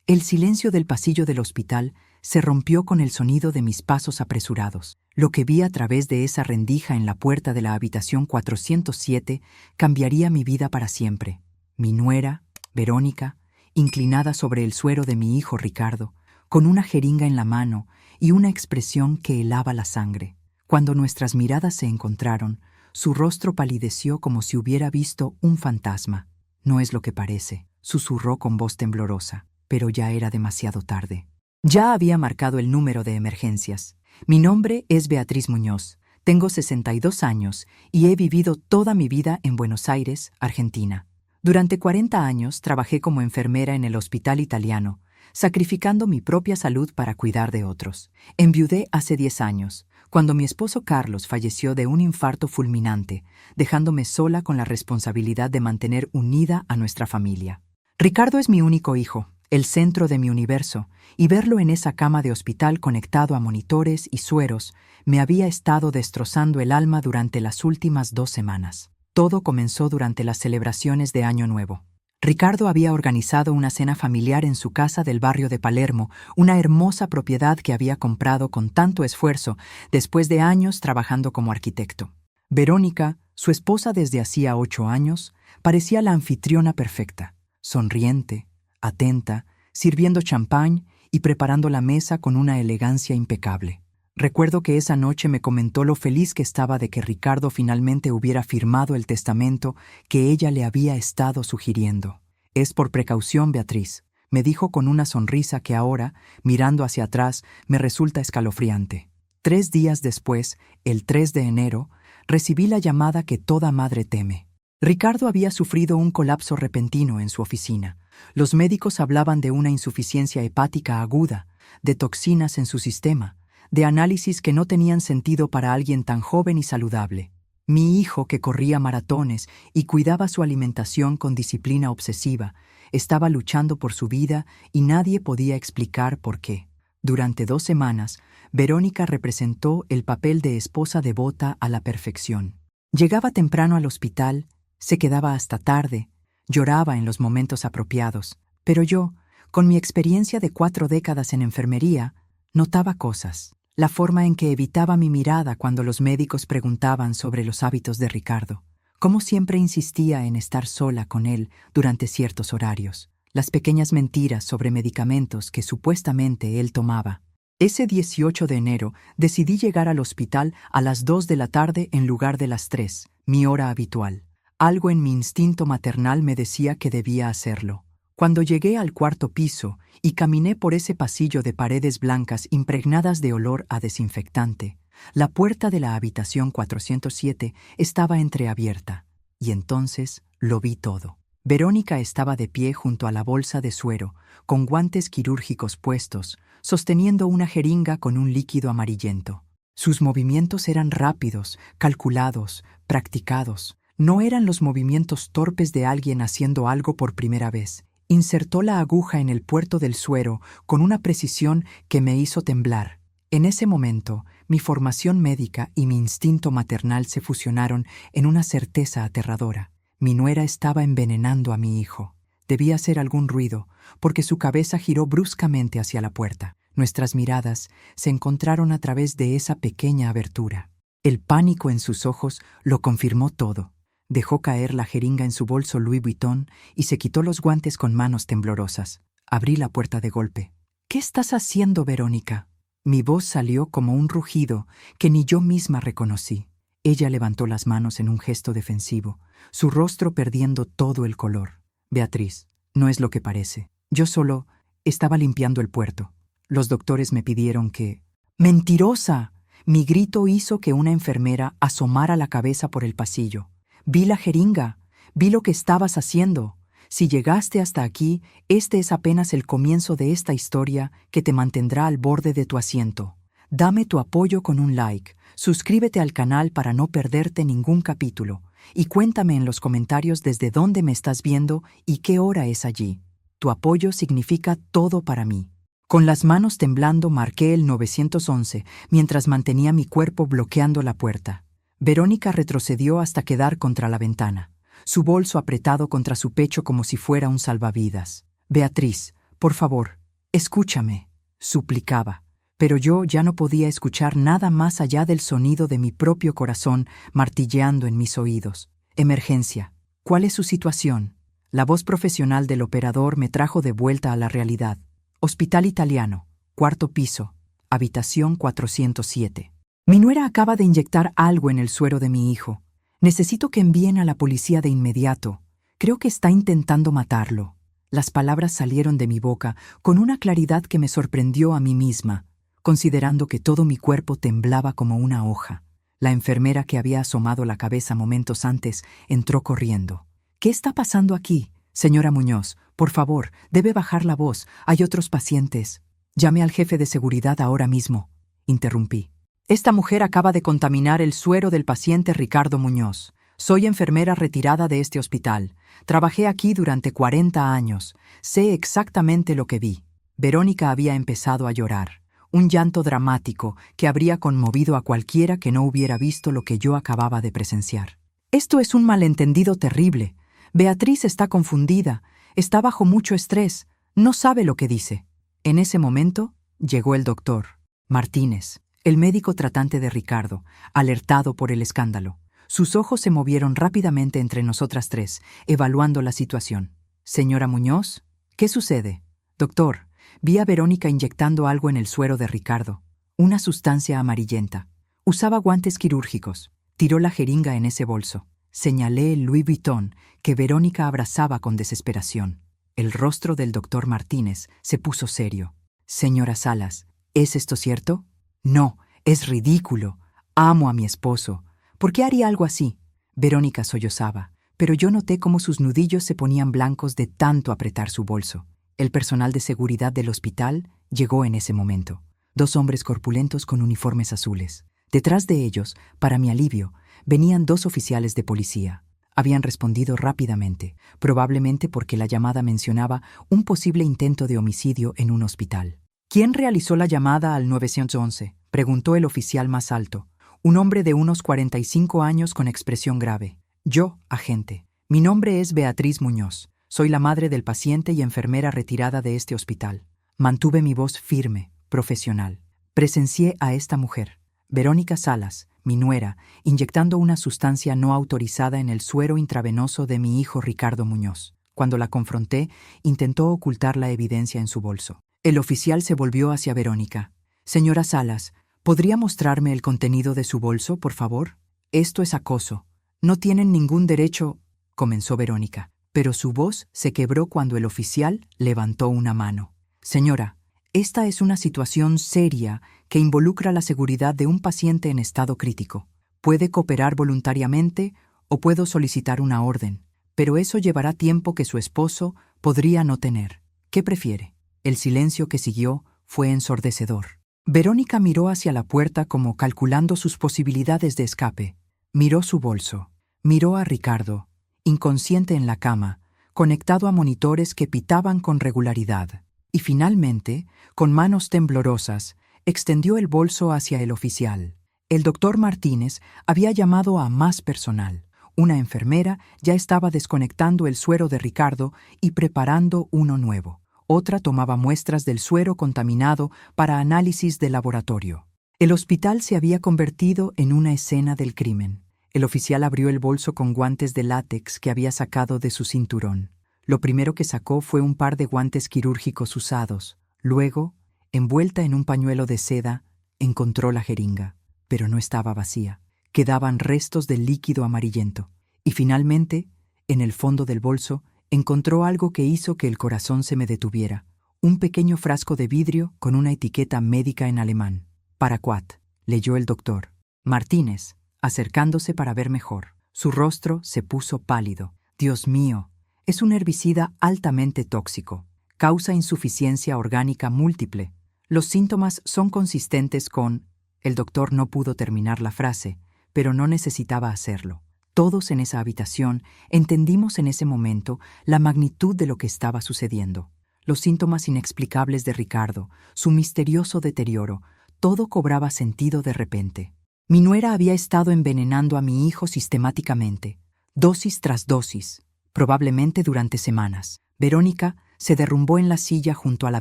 El silencio del pasillo del hospital se rompió con el sonido de mis pasos apresurados. Lo que vi a través de esa rendija en la puerta de la habitación 407 cambiaría mi vida para siempre. Mi nuera, Verónica, inclinada sobre el suero de mi hijo Ricardo, con una jeringa en la mano y una expresión que helaba la sangre. Cuando nuestras miradas se encontraron, su rostro palideció como si hubiera visto un fantasma. «No es lo que parece», susurró con voz temblorosa, pero ya era demasiado tarde. Ya había marcado el número de emergencias. Mi nombre es Beatriz Muñoz, tengo 62 años y he vivido toda mi vida en Buenos Aires, Argentina. Durante 40 años trabajé como enfermera en el hospital italiano, sacrificando mi propia salud para cuidar de otros. Enviudé hace 10 años, cuando mi esposo Carlos falleció de un infarto fulminante, dejándome sola con la responsabilidad de mantener unida a nuestra familia. Ricardo es mi único hijo, el centro de mi universo, y verlo en esa cama de hospital conectado a monitores y sueros me había estado destrozando el alma durante las últimas 2 semanas. Todo comenzó durante las celebraciones de Año Nuevo. Ricardo había organizado una cena familiar en su casa del barrio de Palermo, una hermosa propiedad que había comprado con tanto esfuerzo después de años trabajando como arquitecto. Verónica, su esposa desde hacía 8 años, parecía la anfitriona perfecta, sonriente, atenta, sirviendo champán y preparando la mesa con una elegancia impecable. Recuerdo que esa noche me comentó lo feliz que estaba de que Ricardo finalmente hubiera firmado el testamento que ella le había estado sugiriendo. «Es por precaución, Beatriz», me dijo con una sonrisa que ahora, mirando hacia atrás, me resulta escalofriante. 3 días después, el 3 de enero, recibí la llamada que toda madre teme. Ricardo había sufrido un colapso repentino en su oficina. Los médicos hablaban de una insuficiencia hepática aguda, de toxinas en su sistema, de análisis que no tenían sentido para alguien tan joven y saludable. Mi hijo, que corría maratones y cuidaba su alimentación con disciplina obsesiva, estaba luchando por su vida y nadie podía explicar por qué. Durante 2 semanas, Verónica representó el papel de esposa devota a la perfección. Llegaba temprano al hospital, se quedaba hasta tarde, lloraba en los momentos apropiados, pero yo, con mi experiencia de 4 décadas en enfermería, notaba cosas. La forma en que evitaba mi mirada cuando los médicos preguntaban sobre los hábitos de Ricardo, cómo siempre insistía en estar sola con él durante ciertos horarios, las pequeñas mentiras sobre medicamentos que supuestamente él tomaba. Ese 18 de enero decidí llegar al hospital a las 2 de la tarde en lugar de las 3, mi hora habitual. Algo en mi instinto maternal me decía que debía hacerlo. Cuando llegué al 4º piso y caminé por ese pasillo de paredes blancas impregnadas de olor a desinfectante, la puerta de la habitación 407 estaba entreabierta, y entonces lo vi todo. Verónica estaba de pie junto a la bolsa de suero, con guantes quirúrgicos puestos, sosteniendo una jeringa con un líquido amarillento. Sus movimientos eran rápidos, calculados, practicados. No eran los movimientos torpes de alguien haciendo algo por primera vez. Insertó la aguja en el puerto del suero con una precisión que me hizo temblar. En ese momento, mi formación médica y mi instinto maternal se fusionaron en una certeza aterradora. Mi nuera estaba envenenando a mi hijo. Debía hacer algún ruido, porque su cabeza giró bruscamente hacia la puerta. Nuestras miradas se encontraron a través de esa pequeña abertura. El pánico en sus ojos lo confirmó todo. Dejó caer la jeringa en su bolso Louis Vuitton y se quitó los guantes con manos temblorosas. Abrí la puerta de golpe. «¿Qué estás haciendo, Verónica?». Mi voz salió como un rugido que ni yo misma reconocí. Ella levantó las manos en un gesto defensivo, su rostro perdiendo todo el color. «Beatriz, no es lo que parece. Yo solo estaba limpiando el puerto. Los doctores me pidieron que...». «¡Mentirosa!». Mi grito hizo que una enfermera asomara la cabeza por el pasillo. «Vi la jeringa, vi lo que estabas haciendo. Si llegaste hasta aquí, este es apenas el comienzo de esta historia que te mantendrá al borde de tu asiento. Dame tu apoyo con un like, suscríbete al canal para no perderte ningún capítulo, y cuéntame en los comentarios desde dónde me estás viendo y qué hora es allí. Tu apoyo significa todo para mí». Con las manos temblando marqué el 911 mientras mantenía mi cuerpo bloqueando la puerta. Verónica retrocedió hasta quedar contra la ventana, su bolso apretado contra su pecho como si fuera un salvavidas. «Beatriz, Por favor, escúchame, suplicaba. Pero yo ya no podía escuchar nada más allá del sonido de mi propio corazón martilleando en mis oídos. Emergencia. ¿Cuál es su situación? La voz profesional del operador me trajo de vuelta a la realidad. Hospital Italiano, cuarto piso, habitación 407. Mi nuera acaba de inyectar algo en el suero de mi hijo. Necesito que envíen a la policía de inmediato. Creo que está intentando matarlo. Las palabras salieron de mi boca con una claridad que me sorprendió a mí misma, considerando que todo mi cuerpo temblaba como una hoja. La enfermera que había asomado la cabeza momentos antes entró corriendo. «¿Qué está pasando aquí? Señora Muñoz, por favor, debe bajar la voz. Hay otros pacientes». «Llame al jefe de seguridad ahora mismo», interrumpí. «Esta mujer acaba de contaminar el suero del paciente Ricardo Muñoz. Soy enfermera retirada de este hospital. Trabajé aquí durante 40 años. Sé exactamente lo que vi». Verónica había empezado a llorar. Un llanto dramático que habría conmovido a cualquiera que no hubiera visto lo que yo acababa de presenciar. «Esto es un malentendido terrible. Beatriz está confundida, está bajo mucho estrés, no sabe lo que dice». En ese momento llegó el doctor Martínez, el médico tratante de Ricardo, alertado por el escándalo. Sus ojos se movieron rápidamente entre nosotras tres, evaluando la situación. «Señora Muñoz, ¿qué sucede?» «Doctor, vi a Verónica inyectando algo en el suero de Ricardo, una sustancia amarillenta. Usaba guantes quirúrgicos. Tiró la jeringa en ese bolso». Señalé el Louis Vuitton que Verónica abrazaba con desesperación. El rostro del doctor Martínez se puso serio. «Señora Salas, ¿es esto cierto?» «No, es ridículo. Amo a mi esposo. ¿Por qué haría algo así?» Verónica sollozaba, pero yo noté cómo sus nudillos se ponían blancos de tanto apretar su bolso. El personal de seguridad del hospital llegó en ese momento. 2 hombres corpulentos con uniformes azules. Detrás de ellos, para mi alivio, venían 2 oficiales de policía. Habían respondido rápidamente, probablemente porque la llamada mencionaba un posible intento de homicidio en un hospital. «¿Quién realizó la llamada al 911?» preguntó el oficial más alto, un hombre de unos 45 años con expresión grave. «Yo, agente. Mi nombre es Beatriz Muñoz. Soy la madre del paciente y enfermera retirada de este hospital». Mantuve mi voz firme, profesional. Presencié a esta mujer, Verónica Salas, mi nuera, inyectando una sustancia no autorizada en el suero intravenoso de mi hijo Ricardo Muñoz. Cuando la confronté, intentó ocultar la evidencia en su bolso. El oficial se volvió hacia Verónica. «Señora Salas, ¿podría mostrarme el contenido de su bolso, por favor? Esto es acoso. No tienen ningún derecho», comenzó Verónica, pero su voz se quebró cuando el oficial levantó una mano. «Señora, esta es una situación seria que involucra la seguridad de un paciente en estado crítico. Puede cooperar voluntariamente o puedo solicitar una orden, pero eso llevará tiempo que su esposo podría no tener. ¿Qué prefiere?». El silencio que siguió fue ensordecedor. Verónica miró hacia la puerta como calculando sus posibilidades de escape. Miró su bolso. Miró a Ricardo, inconsciente en la cama, conectado a monitores que pitaban con regularidad. Y finalmente, con manos temblorosas, extendió el bolso hacia el oficial. El doctor Martínez había llamado a más personal. Una enfermera ya estaba desconectando el suero de Ricardo y preparando uno nuevo. Otra tomaba muestras del suero contaminado para análisis de laboratorio. El hospital se había convertido en una escena del crimen. El oficial abrió el bolso con guantes de látex que había sacado de su cinturón. Lo primero que sacó fue un par de guantes quirúrgicos usados. Luego, envuelta en un pañuelo de seda, encontró la jeringa, pero no estaba vacía. Quedaban restos del líquido amarillento. Y finalmente, en el fondo del bolso, encontró algo que hizo que el corazón se me detuviera. Un pequeño frasco de vidrio con una etiqueta médica en alemán. «Paraquat», leyó el doctor Martínez, acercándose para ver mejor. Su rostro se puso pálido. «Dios mío, es un herbicida altamente tóxico. Causa insuficiencia orgánica múltiple. Los síntomas son consistentes con…». El doctor no pudo terminar la frase, pero no necesitaba hacerlo. Todos en esa habitación entendimos en ese momento la magnitud de lo que estaba sucediendo. Los síntomas inexplicables de Ricardo, su misterioso deterioro, todo cobraba sentido de repente. Mi nuera había estado envenenando a mi hijo sistemáticamente, dosis tras dosis, probablemente durante semanas. Verónica se derrumbó en la silla junto a la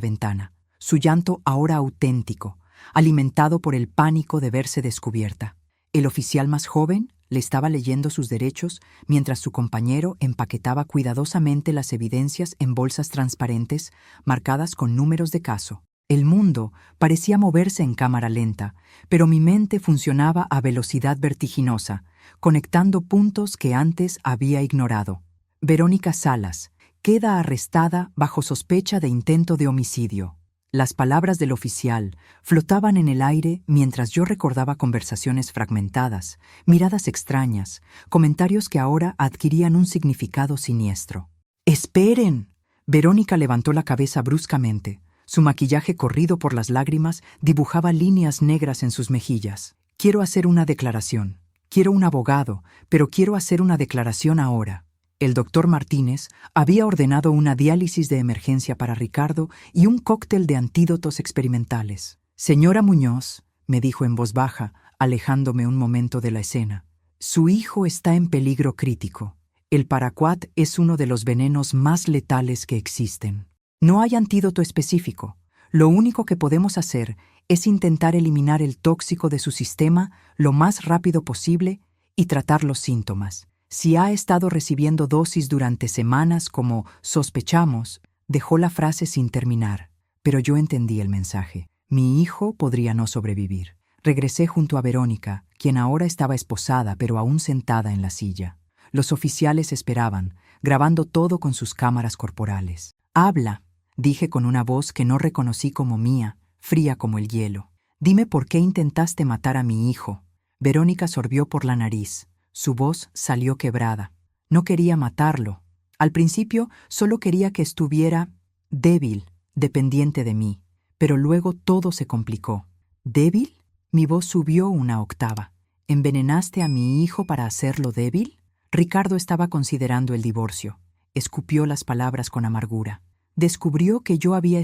ventana, su llanto ahora auténtico, alimentado por el pánico de verse descubierta. El oficial más joven le estaba leyendo sus derechos mientras su compañero empaquetaba cuidadosamente las evidencias en bolsas transparentes marcadas con números de caso. El mundo parecía moverse en cámara lenta, pero mi mente funcionaba a velocidad vertiginosa, conectando puntos que antes había ignorado. Verónica Salas queda arrestada bajo sospecha de intento de homicidio. Las palabras del oficial flotaban en el aire mientras yo recordaba conversaciones fragmentadas, miradas extrañas, comentarios que ahora adquirían un significado siniestro. ¡Esperen! Verónica levantó la cabeza bruscamente. Su maquillaje corrido por las lágrimas dibujaba líneas negras en sus mejillas. Quiero hacer una declaración. Quiero un abogado, pero quiero hacer una declaración ahora. El doctor Martínez había ordenado una diálisis de emergencia para Ricardo y un cóctel de antídotos experimentales. Señora Muñoz, me dijo en voz baja, alejándome un momento de la escena, su hijo está en peligro crítico. El paraquat es uno de los venenos más letales que existen. No hay antídoto específico. Lo único que podemos hacer es intentar eliminar el tóxico de su sistema lo más rápido posible y tratar los síntomas. Si ha estado recibiendo dosis durante semanas como sospechamos, dejó la frase sin terminar, pero yo entendí el mensaje. Mi hijo podría no sobrevivir. Regresé junto a Verónica, quien ahora estaba esposada pero aún sentada en la silla. Los oficiales esperaban, grabando todo con sus cámaras corporales. «Habla», dije con una voz que no reconocí como mía, fría como el hielo. «Dime por qué intentaste matar a mi hijo». Verónica sorbió por la nariz. Su voz salió quebrada. No quería matarlo. Al principio solo quería que estuviera débil, dependiente de mí. Pero luego todo se complicó. ¿Débil? Mi voz subió una octava. ¿Envenenaste a mi hijo para hacerlo débil? Ricardo estaba considerando el divorcio. Escupió las palabras con amargura. Descubrió que yo había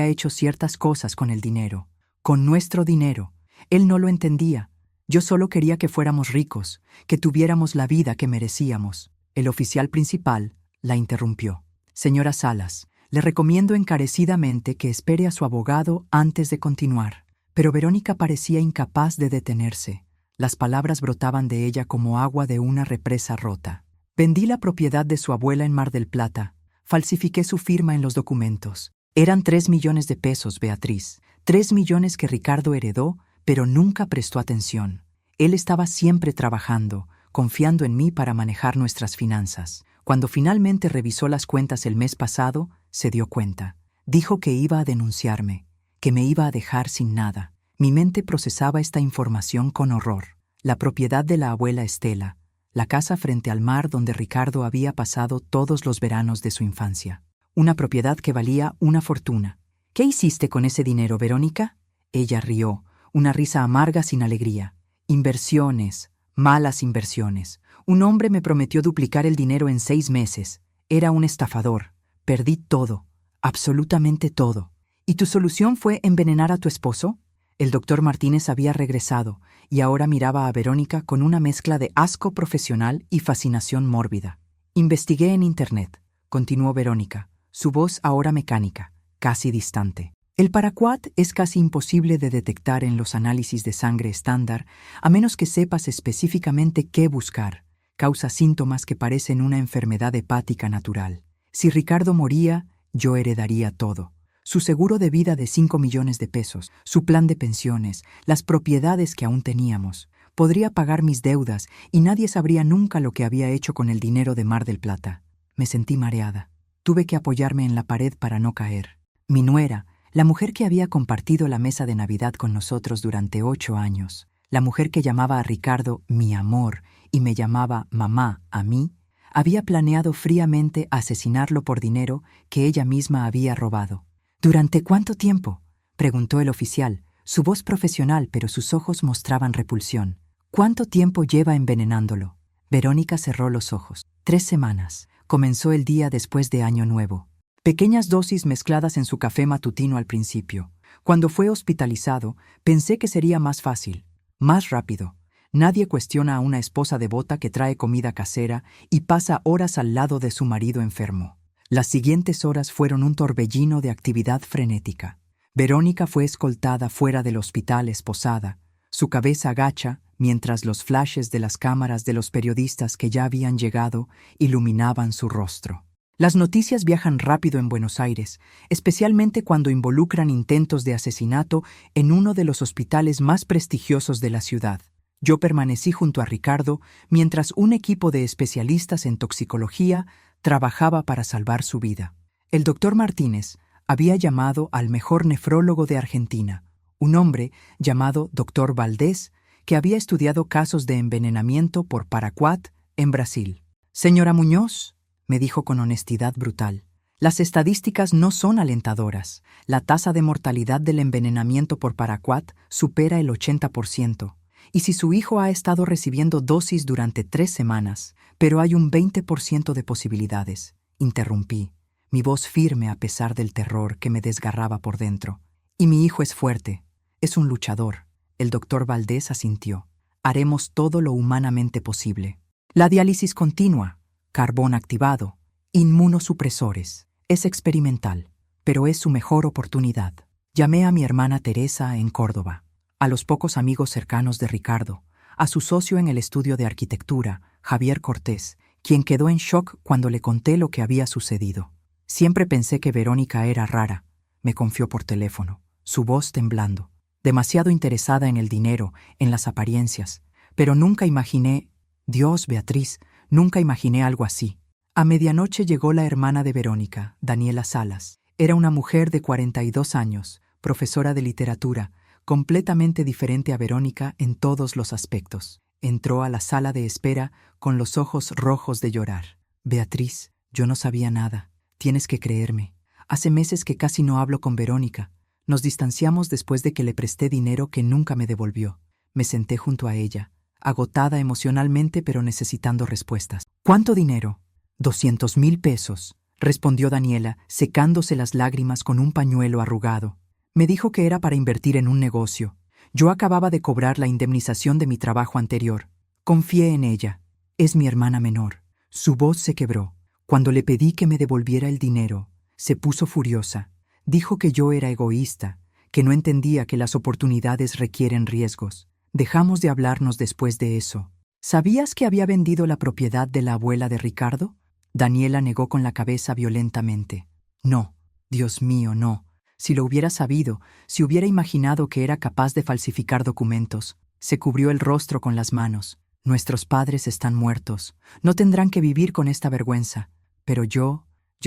hecho ciertas cosas con el dinero. Con nuestro dinero. Él no lo entendía. Yo solo quería que fuéramos ricos, que tuviéramos la vida que merecíamos. El oficial principal la interrumpió. Señora Salas, le recomiendo encarecidamente que espere a su abogado antes de continuar. Pero Verónica parecía incapaz de detenerse. Las palabras brotaban de ella como agua de una represa rota. Vendí la propiedad de su abuela en Mar del Plata. Falsifiqué su firma en los documentos. Eran 3 millones de pesos, Beatriz. 3 millones que Ricardo heredó, pero nunca prestó atención. Él estaba siempre trabajando, confiando en mí para manejar nuestras finanzas. Cuando finalmente revisó las cuentas el mes pasado, se dio cuenta. Dijo que iba a denunciarme, que me iba a dejar sin nada. Mi mente procesaba esta información con horror. La propiedad de la abuela Estela, la casa frente al mar donde Ricardo había pasado todos los veranos de su infancia. Una propiedad que valía una fortuna. ¿Qué hiciste con ese dinero, Verónica? Ella rió, una risa amarga sin alegría. Inversiones, malas inversiones. Un hombre me prometió duplicar el dinero en 6 meses. Era un estafador. Perdí todo, absolutamente todo. ¿Y tu solución fue envenenar a tu esposo? El doctor Martínez había regresado y ahora miraba a Verónica con una mezcla de asco profesional y fascinación mórbida. Investigué en Internet, continuó Verónica, su voz ahora mecánica, casi distante. El paraquat es casi imposible de detectar en los análisis de sangre estándar, a menos que sepas específicamente qué buscar. Causa síntomas que parecen una enfermedad hepática natural. Si Ricardo moría, yo heredaría todo. Su seguro de vida de 5 millones de pesos, su plan de pensiones, las propiedades que aún teníamos. Podría pagar mis deudas y nadie sabría nunca lo que había hecho con el dinero de Mar del Plata. Me sentí mareada. Tuve que apoyarme en la pared para no caer. Mi nuera, la mujer que había compartido la mesa de Navidad con nosotros durante 8 años, la mujer que llamaba a Ricardo mi amor y me llamaba mamá a mí, había planeado fríamente asesinarlo por dinero que ella misma había robado. ¿Durante cuánto tiempo?, preguntó el oficial, su voz profesional pero sus ojos mostraban repulsión. ¿Cuánto tiempo lleva envenenándolo? Verónica cerró los ojos. 3 semanas. Comenzó el día después de Año Nuevo. Pequeñas dosis mezcladas en su café matutino al principio. Cuando fue hospitalizado, pensé que sería más fácil, más rápido. Nadie cuestiona a una esposa devota que trae comida casera y pasa horas al lado de su marido enfermo. Las siguientes horas fueron un torbellino de actividad frenética. Verónica fue escoltada fuera del hospital esposada, su cabeza agacha, mientras los flashes de las cámaras de los periodistas que ya habían llegado iluminaban su rostro. Las noticias viajan rápido en Buenos Aires, especialmente cuando involucran intentos de asesinato en uno de los hospitales más prestigiosos de la ciudad. Yo permanecí junto a Ricardo mientras un equipo de especialistas en toxicología trabajaba para salvar su vida. El doctor Martínez había llamado al mejor nefrólogo de Argentina, un hombre llamado doctor Valdés, que había estudiado casos de envenenamiento por paraquat en Brasil. «Señora Muñoz», me dijo con honestidad brutal, «las estadísticas no son alentadoras. La tasa de mortalidad del envenenamiento por paraquat supera el 80%. Y si su hijo ha estado recibiendo dosis durante 3 semanas, pero hay un 20% de posibilidades». Interrumpí, mi voz firme a pesar del terror que me desgarraba por dentro. «Y mi hijo es fuerte, es un luchador». El doctor Valdés asintió. «Haremos todo lo humanamente posible. La diálisis continua, carbón activado, inmunosupresores. Es experimental, pero es su mejor oportunidad». Llamé a mi hermana Teresa en Córdoba, a los pocos amigos cercanos de Ricardo, a su socio en el estudio de arquitectura, Javier Cortés, quien quedó en shock cuando le conté lo que había sucedido. «Siempre pensé que Verónica era rara», me confió por teléfono, su voz temblando. «Demasiado interesada en el dinero, en las apariencias. Pero nunca imaginé... Dios, Beatriz, nunca imaginé algo así». A medianoche llegó la hermana de Verónica, Daniela Salas. Era una mujer de 42 años, profesora de literatura, completamente diferente a Verónica en todos los aspectos. Entró a la sala de espera con los ojos rojos de llorar. «Beatriz, yo no sabía nada. Tienes que creerme. Hace meses que casi no hablo con Verónica. Nos distanciamos después de que le presté dinero que nunca me devolvió». Me senté junto a ella, agotada emocionalmente pero necesitando respuestas. «¿Cuánto dinero?» «200,000 pesos», respondió Daniela, secándose las lágrimas con un pañuelo arrugado. Me dijo que era para invertir en un negocio. Yo acababa de cobrar la indemnización de mi trabajo anterior. Confié en ella. Es mi hermana menor. Su voz se quebró. Cuando le pedí que me devolviera el dinero, se puso furiosa. Dijo que yo era egoísta, que no entendía que las oportunidades requieren riesgos. Dejamos de hablarnos después de eso. ¿Sabías que había vendido la propiedad de la abuela de Ricardo? Daniela negó con la cabeza violentamente. No, Dios mío, no. Si lo hubiera sabido, si hubiera imaginado que era capaz de falsificar documentos. Se cubrió el rostro con las manos. Nuestros padres están muertos. No tendrán que vivir con esta vergüenza. Pero yo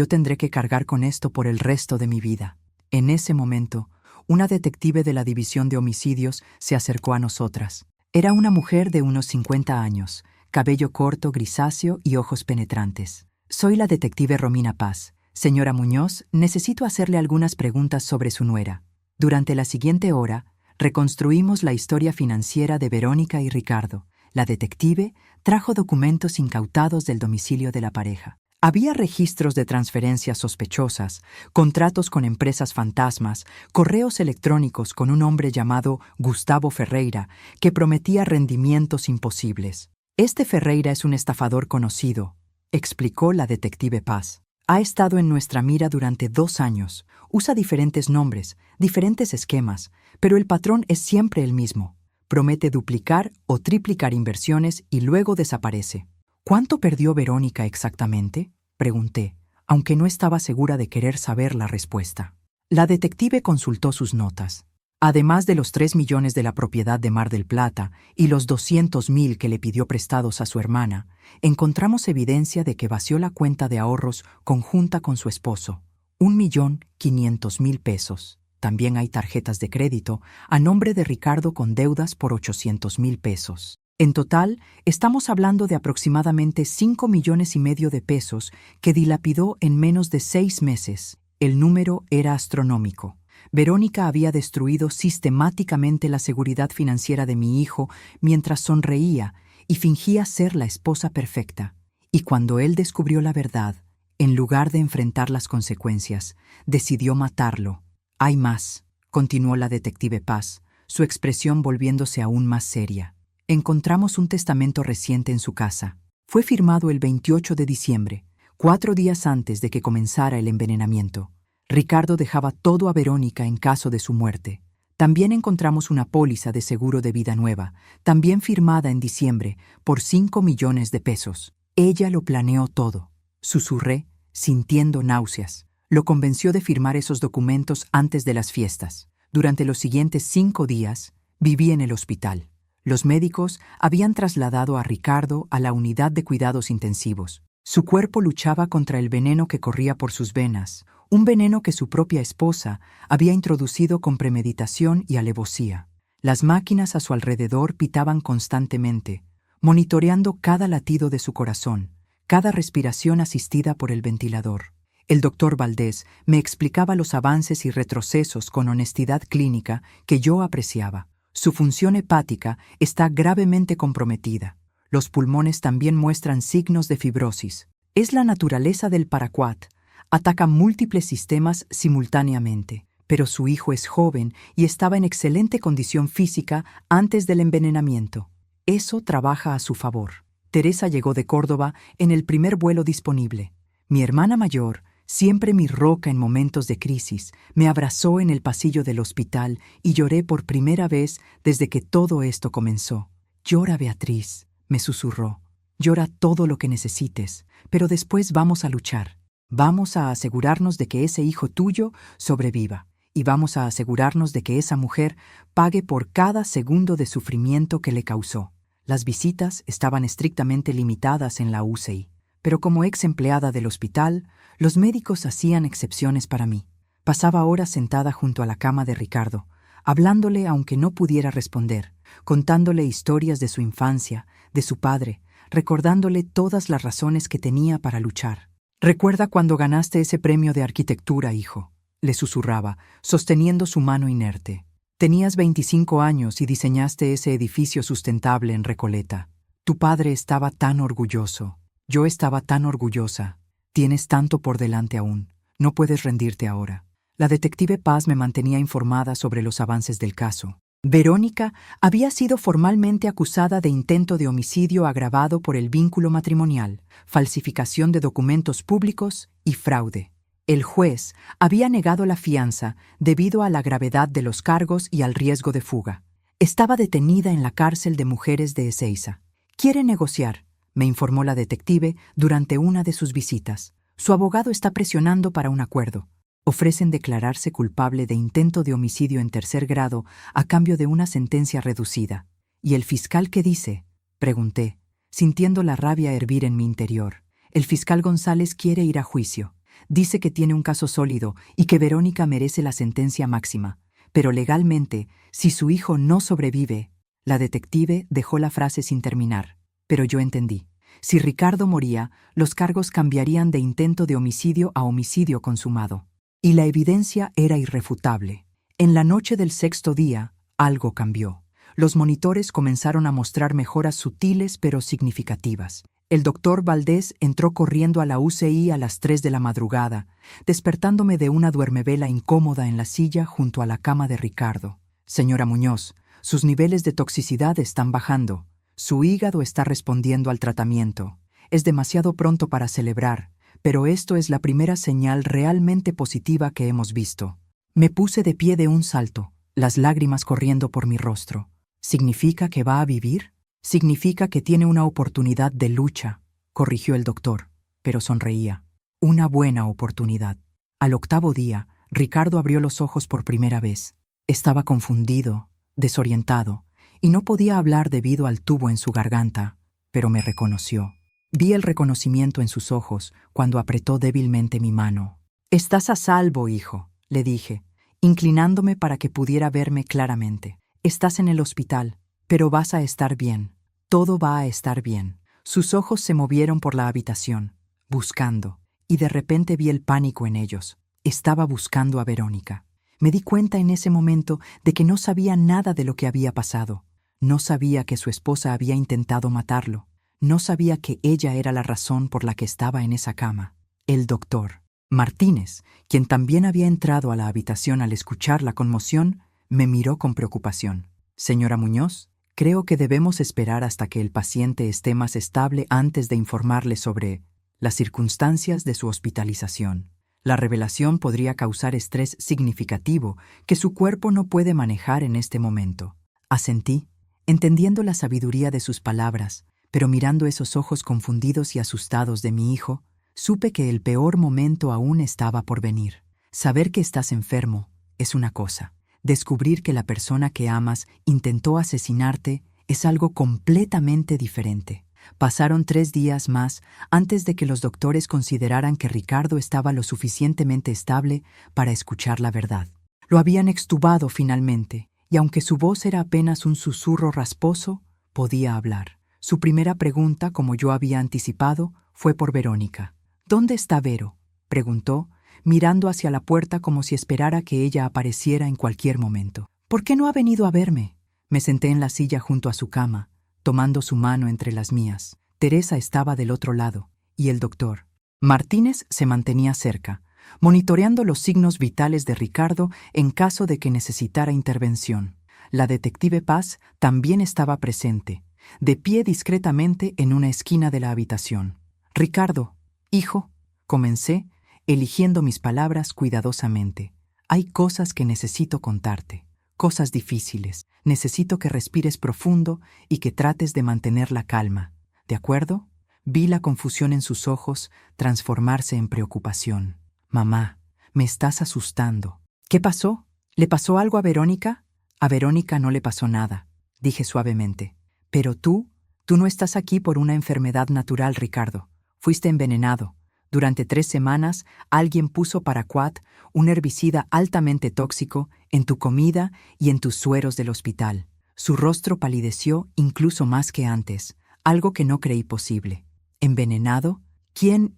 tendré que cargar con esto por el resto de mi vida. En ese momento, una detective de la División de Homicidios se acercó a nosotras. Era una mujer de unos 50 años, cabello corto, grisáceo y ojos penetrantes. «Soy la detective Romina Paz. Señora Muñoz, necesito hacerle algunas preguntas sobre su nuera». Durante la siguiente hora, reconstruimos la historia financiera de Verónica y Ricardo. La detective trajo documentos incautados del domicilio de la pareja. Había registros de transferencias sospechosas, contratos con empresas fantasmas, correos electrónicos con un hombre llamado Gustavo Ferreira que prometía rendimientos imposibles. «Este Ferreira es un estafador conocido», explicó la detective Paz. «Ha estado en nuestra mira durante 2 años. Usa diferentes nombres, diferentes esquemas, pero el patrón es siempre el mismo. Promete duplicar o triplicar inversiones y luego desaparece». «¿Cuánto perdió Verónica exactamente?», pregunté, aunque no estaba segura de querer saber la respuesta. La detective consultó sus notas. Además de los 3 millones de la propiedad de Mar del Plata y los 200,000 que le pidió prestados a su hermana, encontramos evidencia de que vació la cuenta de ahorros conjunta con su esposo, 1,500,000 pesos. También hay tarjetas de crédito a nombre de Ricardo con deudas por 800,000 pesos. En total, estamos hablando de aproximadamente 5,5 millones de pesos que dilapidó en menos de 6 meses. El número era astronómico. Verónica había destruido sistemáticamente la seguridad financiera de mi hijo mientras sonreía y fingía ser la esposa perfecta. Y cuando él descubrió la verdad, en lugar de enfrentar las consecuencias, decidió matarlo. «Hay más», continuó la detective Paz, su expresión volviéndose aún más seria. «Encontramos un testamento reciente en su casa. Fue firmado el 28 de diciembre, 4 días antes de que comenzara el envenenamiento, Ricardo dejaba todo a Verónica en caso de su muerte. También encontramos una póliza de seguro de vida nueva, también firmada en diciembre, por 5 millones de pesos. Ella lo planeó todo. Susurré, sintiendo náuseas. Lo convenció de firmar esos documentos antes de las fiestas. Durante los siguientes 5 días, viví en el hospital. Los médicos habían trasladado a Ricardo a la unidad de cuidados intensivos. Su cuerpo luchaba contra el veneno que corría por sus venas, un veneno que su propia esposa había introducido con premeditación y alevosía. Las máquinas a su alrededor pitaban constantemente, monitoreando cada latido de su corazón, cada respiración asistida por el ventilador. El doctor Valdés me explicaba los avances y retrocesos con honestidad clínica que yo apreciaba. Su función hepática está gravemente comprometida. Los pulmones también muestran signos de fibrosis. Es la naturaleza del paraquat. Ataca múltiples sistemas simultáneamente. Pero su hijo es joven y estaba en excelente condición física antes del envenenamiento. Eso trabaja a su favor. Teresa llegó de Córdoba en el primer vuelo disponible. Mi hermana mayor, siempre mi roca en momentos de crisis, me abrazó en el pasillo del hospital y lloré por primera vez desde que todo esto comenzó. «Llora, Beatriz», me susurró. «Llora todo lo que necesites, pero después vamos a luchar. Vamos a asegurarnos de que ese hijo tuyo sobreviva. Y vamos a asegurarnos de que esa mujer pague por cada segundo de sufrimiento que le causó». Las visitas estaban estrictamente limitadas en la UCI, pero como ex empleada del hospital, los médicos hacían excepciones para mí. Pasaba horas sentada junto a la cama de Ricardo, hablándole aunque no pudiera responder, contándole historias de su infancia, de su padre, recordándole todas las razones que tenía para luchar. «¿Recuerda cuando ganaste ese premio de arquitectura, hijo?», le susurraba, sosteniendo su mano inerte. «Tenías 25 años y diseñaste ese edificio sustentable en Recoleta. Tu padre estaba tan orgulloso. Yo estaba tan orgullosa. Tienes tanto por delante aún. No puedes rendirte ahora». La detective Paz me mantenía informada sobre los avances del caso. Verónica había sido formalmente acusada de intento de homicidio agravado por el vínculo matrimonial, falsificación de documentos públicos y fraude. El juez había negado la fianza debido a la gravedad de los cargos y al riesgo de fuga. Estaba detenida en la cárcel de mujeres de Ezeiza. «Quiere negociar», me informó la detective durante una de sus visitas. «Su abogado está presionando para un acuerdo. Ofrecen declararse culpable de intento de homicidio en 3er grado a cambio de una sentencia reducida». «¿Y el fiscal qué dice?», pregunté, sintiendo la rabia hervir en mi interior. «El fiscal González quiere ir a juicio. Dice que tiene un caso sólido y que Verónica merece la sentencia máxima. Pero legalmente, si su hijo no sobrevive». La detective dejó la frase sin terminar, pero yo entendí. Si Ricardo moría, los cargos cambiarían de intento de homicidio a homicidio consumado. Y la evidencia era irrefutable. En la noche del 6º día, algo cambió. Los monitores comenzaron a mostrar mejoras sutiles pero significativas. El doctor Valdés entró corriendo a la UCI a las 3 de la madrugada, despertándome de una duermevela incómoda en la silla junto a la cama de Ricardo. «Señora Muñoz, sus niveles de toxicidad están bajando. Su hígado está respondiendo al tratamiento. Es demasiado pronto para celebrar, pero esto es la primera señal realmente positiva que hemos visto». Me puse de pie de un salto, las lágrimas corriendo por mi rostro. «¿Significa que va a vivir? Significa que tiene una oportunidad de lucha», corrigió el doctor, pero sonreía. «Una buena oportunidad». Al 8º día, Ricardo abrió los ojos por primera vez. Estaba confundido, desorientado, y no podía hablar debido al tubo en su garganta, pero me reconoció. Vi el reconocimiento en sus ojos cuando apretó débilmente mi mano. «Estás a salvo, hijo», le dije, inclinándome para que pudiera verme claramente. «Estás en el hospital, pero vas a estar bien. Todo va a estar bien». Sus ojos se movieron por la habitación, buscando, y de repente vi el pánico en ellos. Estaba buscando a Verónica. Me di cuenta en ese momento de que no sabía nada de lo que había pasado. No sabía que su esposa había intentado matarlo. No sabía que ella era la razón por la que estaba en esa cama. El doctor Martínez, quien también había entrado a la habitación al escuchar la conmoción, me miró con preocupación. «Señora Muñoz, creo que debemos esperar hasta que el paciente esté más estable antes de informarle sobre...». las circunstancias de su hospitalización. La revelación podría causar estrés significativo que su cuerpo no puede manejar en este momento. Asentí, entendiendo la sabiduría de sus palabras, pero mirando esos ojos confundidos y asustados de mi hijo, supe que el peor momento aún estaba por venir. Saber que estás enfermo es una cosa. Descubrir que la persona que amas intentó asesinarte es algo completamente diferente. Pasaron 3 días más antes de que los doctores consideraran que Ricardo estaba lo suficientemente estable para escuchar la verdad. Lo habían extubado finalmente, y aunque su voz era apenas un susurro rasposo, podía hablar. Su primera pregunta, como yo había anticipado, fue por Verónica. «¿Dónde está Vero?», preguntó, mirando hacia la puerta como si esperara que ella apareciera en cualquier momento. «¿Por qué no ha venido a verme?». Me senté en la silla junto a su cama, tomando su mano entre las mías. Teresa estaba del otro lado, y el doctor Martínez se mantenía cerca, monitoreando los signos vitales de Ricardo en caso de que necesitara intervención. La detective Paz también estaba presente, de pie discretamente en una esquina de la habitación. «Ricardo, hijo», comencé, eligiendo mis palabras cuidadosamente. «Hay cosas que necesito contarte, cosas difíciles. Necesito que respires profundo y que trates de mantener la calma. ¿De acuerdo?». Vi la confusión en sus ojos transformarse en preocupación. «Mamá, me estás asustando». «¿Qué pasó? ¿Le pasó algo a Verónica?». «A Verónica no le pasó nada», dije suavemente. «Pero tú no estás aquí por una enfermedad natural, Ricardo. Fuiste envenenado. Durante 3 semanas, alguien puso paraquat, un herbicida altamente tóxico, en tu comida y en tus sueros del hospital». Su rostro palideció incluso más que antes, algo que no creí posible. «¿Envenenado? ¿Quién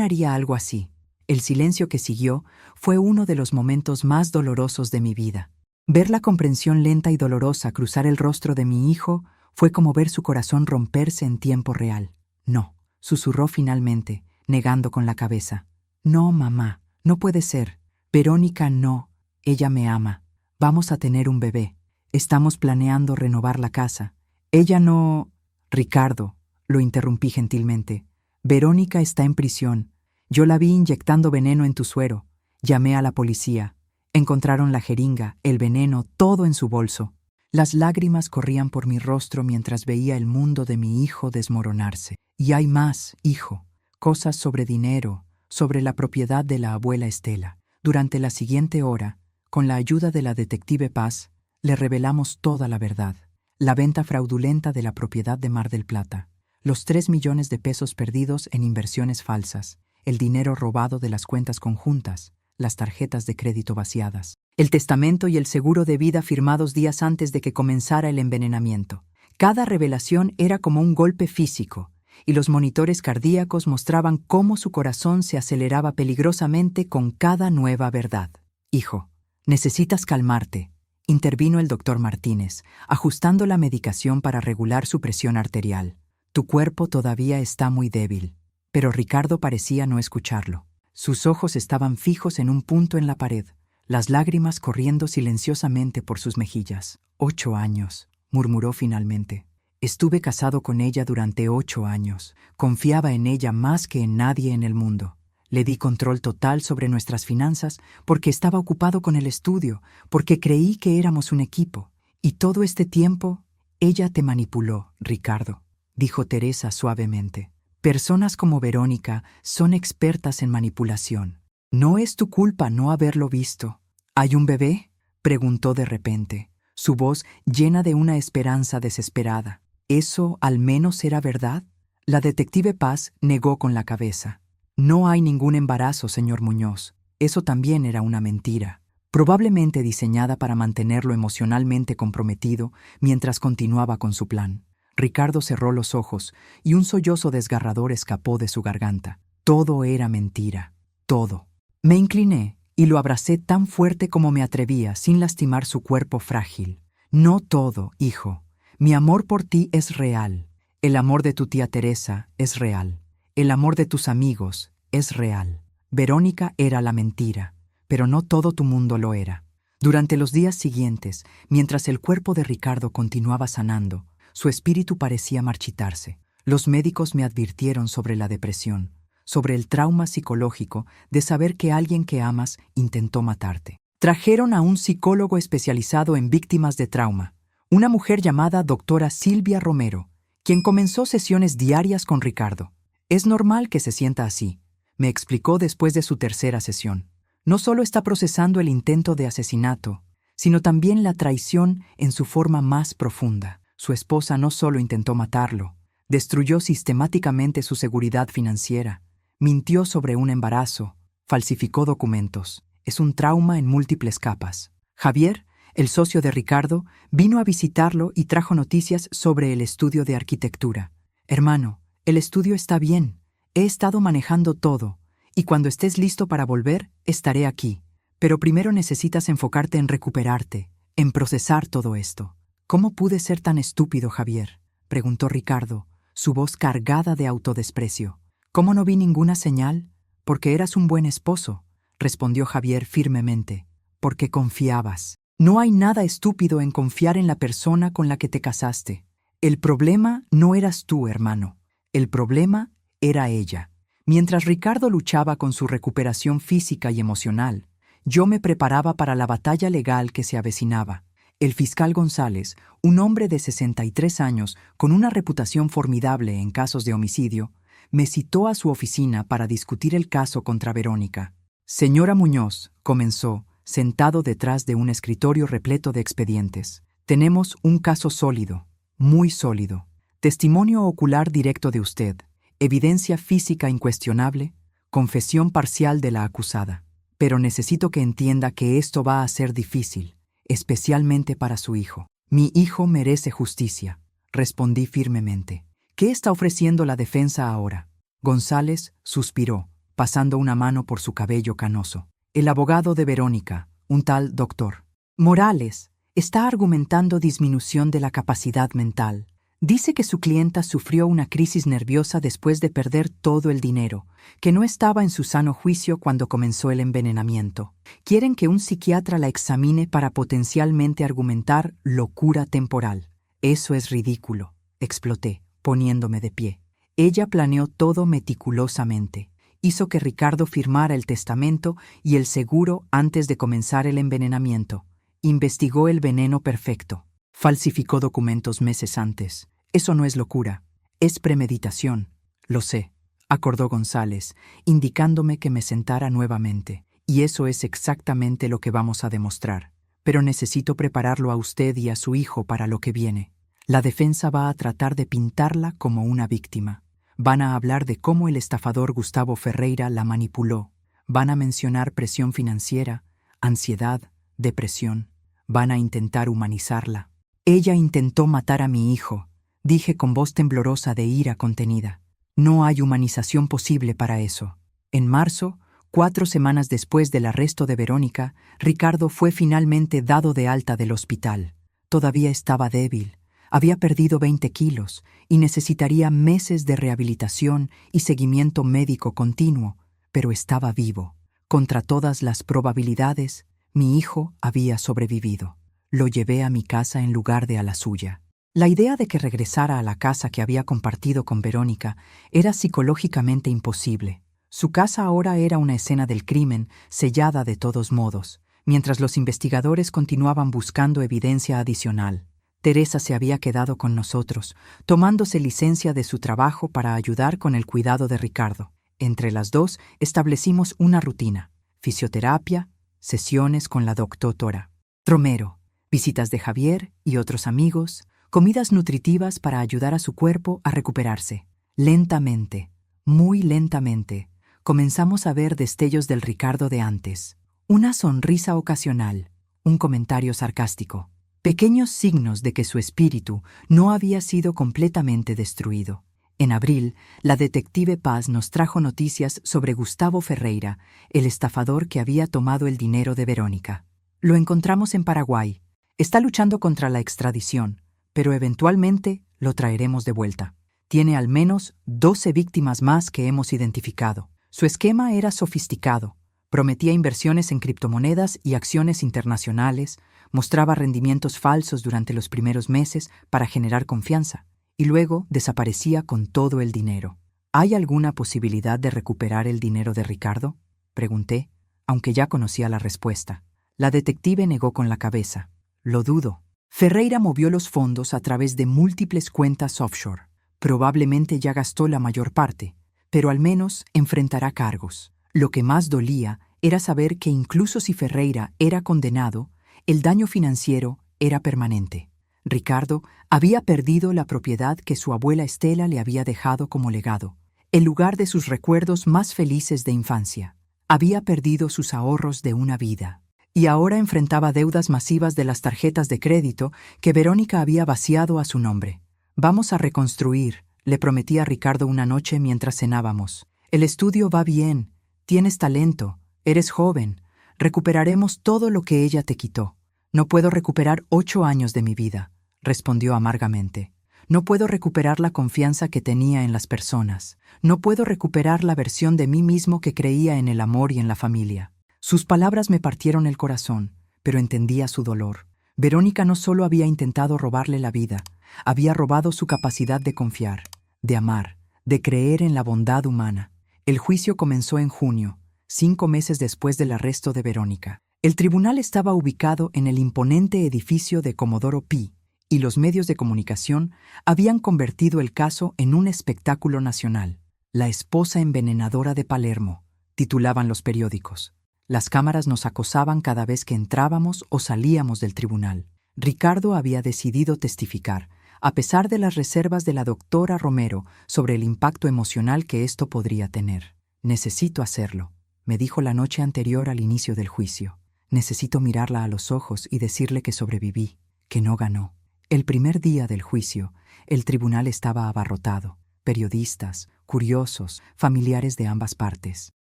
haría algo así?». El silencio que siguió fue uno de los momentos más dolorosos de mi vida. Ver la comprensión lenta y dolorosa cruzar el rostro de mi hijo fue como ver su corazón romperse en tiempo real. «No», susurró finalmente, negando con la cabeza. «No, mamá, no puede ser. Verónica no. Ella me ama. Vamos a tener un bebé. Estamos planeando renovar la casa. Ella no...». «Ricardo», lo interrumpí gentilmente. «Verónica está en prisión. Yo la vi inyectando veneno en tu suero. Llamé a la policía. Encontraron la jeringa, el veneno, todo en su bolso». Las lágrimas corrían por mi rostro mientras veía el mundo de mi hijo desmoronarse. «Y hay más, hijo. Cosas sobre dinero, sobre la propiedad de la abuela Estela». Durante la siguiente hora, con la ayuda de la detective Paz, le revelamos toda la verdad. La venta fraudulenta de la propiedad de Mar del Plata, los 3 millones de pesos perdidos en inversiones falsas, el dinero robado de las cuentas conjuntas, las tarjetas de crédito vaciadas, el testamento y el seguro de vida firmados días antes de que comenzara el envenenamiento. Cada revelación era como un golpe físico, y los monitores cardíacos mostraban cómo su corazón se aceleraba peligrosamente con cada nueva verdad. «Hijo, necesitas calmarte», intervino el doctor Martínez, ajustando la medicación para regular su presión arterial. «Tu cuerpo todavía está muy débil». Pero Ricardo parecía no escucharlo. Sus ojos estaban fijos en un punto en la pared, las lágrimas corriendo silenciosamente por sus mejillas. «8 años», murmuró finalmente. «Estuve casado con ella durante 8 años. Confiaba en ella más que en nadie en el mundo. Le di control total sobre nuestras finanzas porque estaba ocupado con el estudio, porque creí que éramos un equipo. Y todo este tiempo, ella te manipuló, Ricardo», dijo Teresa suavemente. «Personas como Verónica son expertas en manipulación. No es tu culpa no haberlo visto». «¿Hay un bebé?», preguntó de repente, su voz llena de una esperanza desesperada. ¿Eso al menos era verdad? La detective Paz negó con la cabeza. «No hay ningún embarazo, señor Muñoz. Eso también era una mentira, probablemente diseñada para mantenerlo emocionalmente comprometido mientras continuaba con su plan». Ricardo cerró los ojos y un sollozo desgarrador escapó de su garganta. Todo era mentira, todo. Me incliné y lo abracé tan fuerte como me atrevía sin lastimar su cuerpo frágil. «No todo, hijo. Mi amor por ti es real. El amor de tu tía Teresa es real. El amor de tus amigos es real. Verónica era la mentira, pero no todo tu mundo lo era». Durante los días siguientes, mientras el cuerpo de Ricardo continuaba sanando, su espíritu parecía marchitarse. Los médicos me advirtieron sobre la depresión. sobre el trauma psicológico de saber que alguien que amas intentó matarte. Trajeron a un psicólogo especializado en víctimas de trauma, una mujer llamada doctora Silvia Romero, quien comenzó sesiones diarias con Ricardo. Es normal que se sienta así, me explicó después de su tercera sesión. No solo está procesando el intento de asesinato, sino también la traición en su forma más profunda. Su esposa no solo intentó matarlo, destruyó sistemáticamente su seguridad financiera, mintió sobre un embarazo, falsificó documentos. Es un trauma en múltiples capas. Javier, el socio de Ricardo, vino a visitarlo y trajo noticias sobre el estudio de arquitectura. Hermano, el estudio está bien. He estado manejando todo, y cuando estés listo para volver, estaré aquí. Pero primero necesitas enfocarte en recuperarte, en procesar todo esto. ¿Cómo pude ser tan estúpido, Javier?, preguntó Ricardo, su voz cargada de autodesprecio. ¿Cómo no vi ninguna señal? Porque eras un buen esposo, respondió Javier firmemente. Porque confiabas. No hay nada estúpido en confiar en la persona con la que te casaste. El problema no eras tú, hermano. El problema era ella. Mientras Ricardo luchaba con su recuperación física y emocional, yo me preparaba para la batalla legal que se avecinaba. El fiscal González, un hombre de 63 años con una reputación formidable en casos de homicidio, me citó a su oficina para discutir el caso contra Verónica. Señora Muñoz, comenzó, sentado detrás de un escritorio repleto de expedientes. Tenemos un caso sólido, muy sólido. Testimonio ocular directo de usted, evidencia física incuestionable, confesión parcial de la acusada. Pero necesito que entienda que esto va a ser difícil, especialmente para su hijo. Mi hijo merece justicia, respondí firmemente. ¿Qué está ofreciendo la defensa ahora? González suspiró, pasando una mano por su cabello canoso. El abogado de Verónica, un tal doctor Morales, está argumentando disminución de la capacidad mental. Dice que su clienta sufrió una crisis nerviosa después de perder todo el dinero, que no estaba en su sano juicio cuando comenzó el envenenamiento. Quieren que un psiquiatra la examine para potencialmente argumentar locura temporal. Eso es ridículo, exploté, poniéndome de pie. Ella planeó todo meticulosamente. Hizo que Ricardo firmara el testamento y el seguro antes de comenzar el envenenamiento. Investigó el veneno perfecto. Falsificó documentos meses antes. Eso no es locura, es premeditación. Lo sé, acordó González, indicándome que me sentara nuevamente. Y eso es exactamente lo que vamos a demostrar. Pero necesito prepararlo a usted y a su hijo para lo que viene. La defensa va a tratar de pintarla como una víctima. Van a hablar de cómo el estafador Gustavo Ferreira la manipuló. Van a mencionar presión financiera, ansiedad, depresión. Van a intentar humanizarla. Ella intentó matar a mi hijo, dije con voz temblorosa de ira contenida. No hay humanización posible para eso. En marzo, 4 semanas después del arresto de Verónica, Ricardo fue finalmente dado de alta del hospital. Todavía estaba débil. Había perdido 20 kilos y necesitaría meses de rehabilitación y seguimiento médico continuo, pero estaba vivo. Contra todas las probabilidades, mi hijo había sobrevivido. Lo llevé a mi casa en lugar de a la suya. La idea de que regresara a la casa que había compartido con Verónica era psicológicamente imposible. Su casa ahora era una escena del crimen, sellada de todos modos, mientras los investigadores continuaban buscando evidencia adicional. Teresa se había quedado con nosotros, tomándose licencia de su trabajo para ayudar con el cuidado de Ricardo. Entre las dos establecimos una rutina: fisioterapia, sesiones con la doctora Romero, visitas de Javier y otros amigos, comidas nutritivas para ayudar a su cuerpo a recuperarse. Lentamente, muy lentamente, comenzamos a ver destellos del Ricardo de antes. Una sonrisa ocasional, un comentario sarcástico. Pequeños signos de que su espíritu no había sido completamente destruido. En abril, la detective Paz nos trajo noticias sobre Gustavo Ferreira, el estafador que había tomado el dinero de Verónica. Lo encontramos en Paraguay. Está luchando contra la extradición, pero eventualmente lo traeremos de vuelta. Tiene al menos 12 víctimas más que hemos identificado. Su esquema era sofisticado. Prometía inversiones en criptomonedas y acciones internacionales, mostraba rendimientos falsos durante los primeros meses para generar confianza, y luego desaparecía con todo el dinero. ¿Hay alguna posibilidad de recuperar el dinero de Ricardo?, pregunté, aunque ya conocía la respuesta. La detective negó con la cabeza. Lo dudo. Ferreira movió los fondos a través de múltiples cuentas offshore. Probablemente ya gastó la mayor parte, pero al menos enfrentará cargos. Lo que más dolía era saber que incluso si Ferreira era condenado, el daño financiero era permanente. Ricardo había perdido la propiedad que su abuela Estela le había dejado como legado, el lugar de sus recuerdos más felices de infancia. Había perdido sus ahorros de una vida. Y ahora enfrentaba deudas masivas de las tarjetas de crédito que Verónica había vaciado a su nombre. «Vamos a reconstruir», le prometí a Ricardo una noche mientras cenábamos. «El estudio va bien, tienes talento, eres joven, recuperaremos todo lo que ella te quitó». «No puedo recuperar 8 años de mi vida», respondió amargamente. «No puedo recuperar la confianza que tenía en las personas. No puedo recuperar la versión de mí mismo que creía en el amor y en la familia». Sus palabras me partieron el corazón, pero entendía su dolor. Verónica no solo había intentado robarle la vida, había robado su capacidad de confiar, de amar, de creer en la bondad humana. El juicio comenzó en junio, 5 meses después del arresto de Verónica. El tribunal estaba ubicado en el imponente edificio de Comodoro Pi, y los medios de comunicación habían convertido el caso en un espectáculo nacional. «La esposa envenenadora de Palermo», titulaban los periódicos. Las cámaras nos acosaban cada vez que entrábamos o salíamos del tribunal. Ricardo había decidido testificar, a pesar de las reservas de la doctora Romero sobre el impacto emocional que esto podría tener. «Necesito hacerlo», me dijo la noche anterior al inicio del juicio. «Necesito mirarla a los ojos y decirle que sobreviví, que no ganó». El primer día del juicio, el tribunal estaba abarrotado. Periodistas, curiosos, familiares de ambas partes.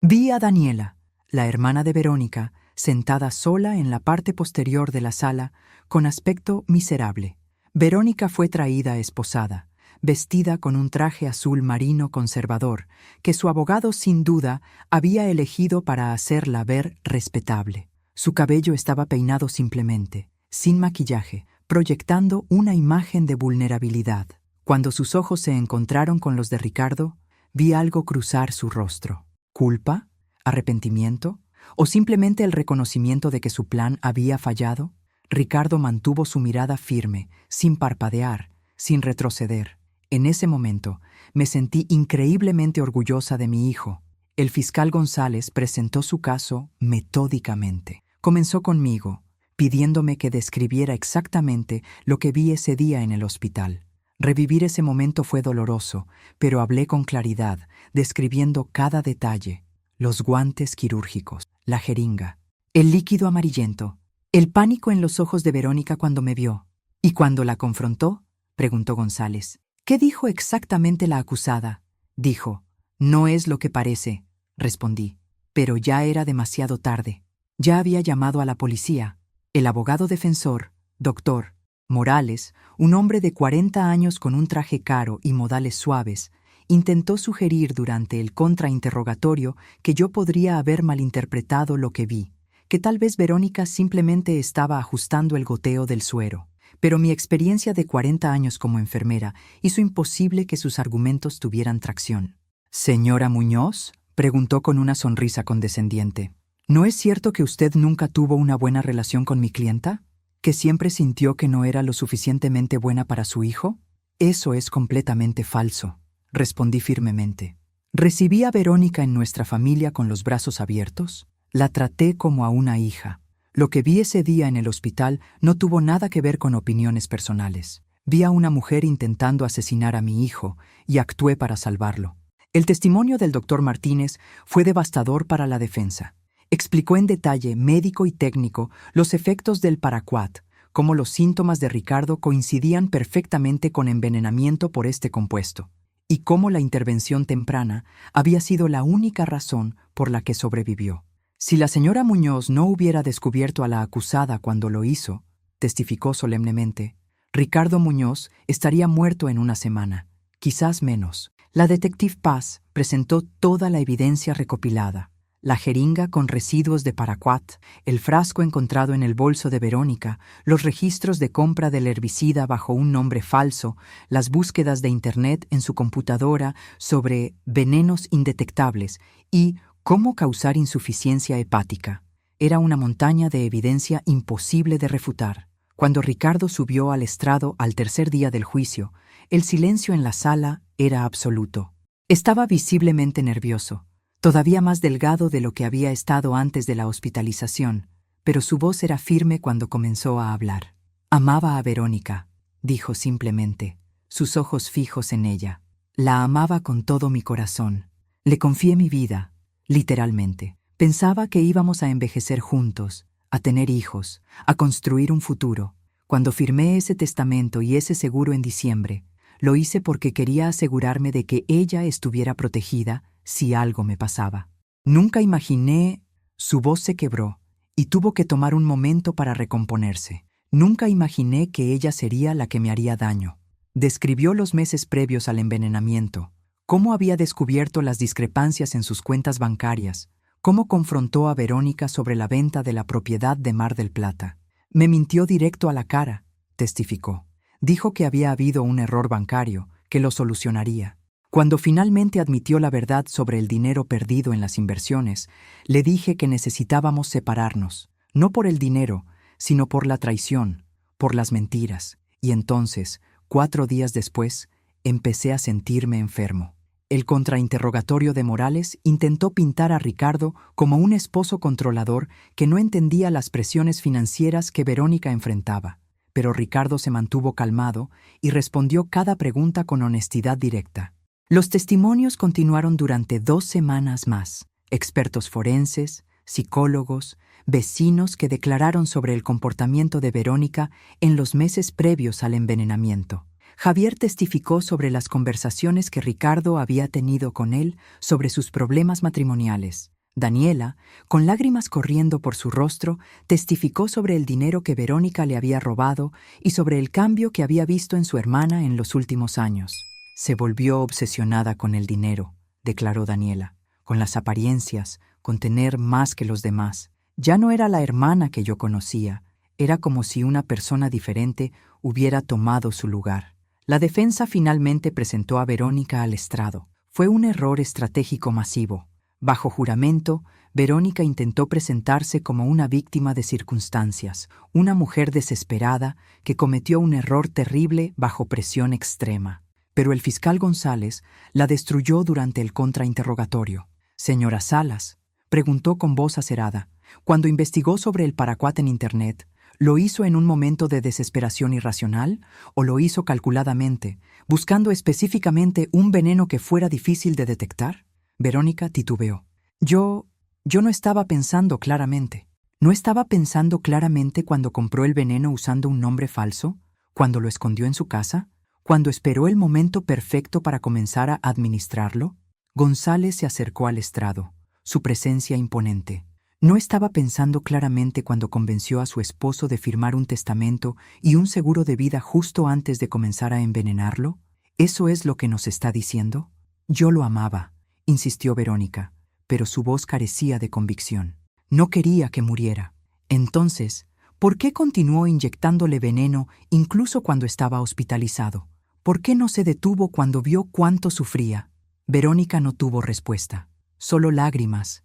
Vi a Daniela, la hermana de Verónica, sentada sola en la parte posterior de la sala, con aspecto miserable. Verónica fue traída esposada, vestida con un traje azul marino conservador, que su abogado sin duda había elegido para hacerla ver respetable. Su cabello estaba peinado simplemente, sin maquillaje, proyectando una imagen de vulnerabilidad. Cuando sus ojos se encontraron con los de Ricardo, vi algo cruzar su rostro. ¿Culpa? ¿Arrepentimiento? ¿O simplemente el reconocimiento de que su plan había fallado? Ricardo mantuvo su mirada firme, sin parpadear, sin retroceder. En ese momento, me sentí increíblemente orgullosa de mi hijo. El fiscal González presentó su caso metódicamente. Comenzó conmigo, pidiéndome que describiera exactamente lo que vi ese día en el hospital. Revivir ese momento fue doloroso, pero hablé con claridad, describiendo cada detalle. Los guantes quirúrgicos, la jeringa, el líquido amarillento, el pánico en los ojos de Verónica cuando me vio. ¿Y cuando la confrontó?, preguntó González. ¿Qué dijo exactamente la acusada? Dijo, «No es lo que parece», respondí, pero ya era demasiado tarde. Ya había llamado a la policía. El abogado defensor, doctor Morales, un hombre de 40 años con un traje caro y modales suaves, intentó sugerir durante el contrainterrogatorio que yo podría haber malinterpretado lo que vi, que tal vez Verónica simplemente estaba ajustando el goteo del suero. Pero mi experiencia de 40 años como enfermera hizo imposible que sus argumentos tuvieran tracción. «¿Señora Muñoz?», preguntó con una sonrisa condescendiente. «¿No es cierto que usted nunca tuvo una buena relación con mi clienta? ¿Que siempre sintió que no era lo suficientemente buena para su hijo?» «Eso es completamente falso», respondí firmemente. «Recibí a Verónica en nuestra familia con los brazos abiertos. La traté como a una hija. Lo que vi ese día en el hospital no tuvo nada que ver con opiniones personales. Vi a una mujer intentando asesinar a mi hijo y actué para salvarlo». El testimonio del doctor Martínez fue devastador para la defensa. Explicó en detalle médico y técnico los efectos del paraquat, cómo los síntomas de Ricardo coincidían perfectamente con envenenamiento por este compuesto, y cómo la intervención temprana había sido la única razón por la que sobrevivió. Si la señora Muñoz no hubiera descubierto a la acusada cuando lo hizo, testificó solemnemente, Ricardo Muñoz estaría muerto en una semana, quizás menos. La detective Paz presentó toda la evidencia recopilada. La jeringa con residuos de paraquat, el frasco encontrado en el bolso de Verónica, los registros de compra del herbicida bajo un nombre falso, las búsquedas de Internet en su computadora sobre venenos indetectables y cómo causar insuficiencia hepática. Era una montaña de evidencia imposible de refutar. Cuando Ricardo subió al estrado al tercer día del juicio, el silencio en la sala era absoluto. Estaba visiblemente nervioso, todavía más delgado de lo que había estado antes de la hospitalización, pero su voz era firme cuando comenzó a hablar. Amaba a Verónica, dijo simplemente, sus ojos fijos en ella. La amaba con todo mi corazón. Le confié mi vida, literalmente. Pensaba que íbamos a envejecer juntos, a tener hijos, a construir un futuro. Cuando firmé ese testamento y ese seguro en diciembre, lo hice porque quería asegurarme de que ella estuviera protegida si algo me pasaba. Nunca imaginé... Su voz se quebró y tuvo que tomar un momento para recomponerse. Nunca imaginé que ella sería la que me haría daño. Describió los meses previos al envenenamiento, cómo había descubierto las discrepancias en sus cuentas bancarias, cómo confrontó a Verónica sobre la venta de la propiedad de Mar del Plata. Me mintió directo a la cara, testificó. Dijo que había habido un error bancario, que lo solucionaría. Cuando finalmente admitió la verdad sobre el dinero perdido en las inversiones, le dije que necesitábamos separarnos, no por el dinero, sino por la traición, por las mentiras. Y entonces, 4 días después, empecé a sentirme enfermo. El contrainterrogatorio de Morales intentó pintar a Ricardo como un esposo controlador que no entendía las presiones financieras que Verónica enfrentaba. Pero Ricardo se mantuvo calmado y respondió cada pregunta con honestidad directa. Los testimonios continuaron durante 2 semanas más. Expertos forenses, psicólogos, vecinos que declararon sobre el comportamiento de Verónica en los meses previos al envenenamiento. Javier testificó sobre las conversaciones que Ricardo había tenido con él sobre sus problemas matrimoniales. Daniela, con lágrimas corriendo por su rostro, testificó sobre el dinero que Verónica le había robado y sobre el cambio que había visto en su hermana en los últimos años. Se volvió obsesionada con el dinero, declaró Daniela, con las apariencias, con tener más que los demás. Ya no era la hermana que yo conocía, era como si una persona diferente hubiera tomado su lugar. La defensa finalmente presentó a Verónica al estrado. Fue un error estratégico masivo. Bajo juramento, Verónica intentó presentarse como una víctima de circunstancias, una mujer desesperada que cometió un error terrible bajo presión extrema. Pero el fiscal González la destruyó durante el contrainterrogatorio. «Señora Salas», preguntó con voz acerada, cuando investigó sobre el paraquat en Internet, ¿lo hizo en un momento de desesperación irracional o lo hizo calculadamente, buscando específicamente un veneno que fuera difícil de detectar? Verónica titubeó. Yo no estaba pensando claramente. ¿No estaba pensando claramente cuando compró el veneno usando un nombre falso? ¿Cuando lo escondió en su casa? ¿Cuando esperó el momento perfecto para comenzar a administrarlo? González se acercó al estrado, su presencia imponente. ¿No estaba pensando claramente cuando convenció a su esposo de firmar un testamento y un seguro de vida justo antes de comenzar a envenenarlo? ¿Eso es lo que nos está diciendo? Yo lo amaba, insistió Verónica, pero su voz carecía de convicción. No quería que muriera. Entonces, ¿por qué continuó inyectándole veneno incluso cuando estaba hospitalizado? ¿Por qué no se detuvo cuando vio cuánto sufría? Verónica no tuvo respuesta, solo lágrimas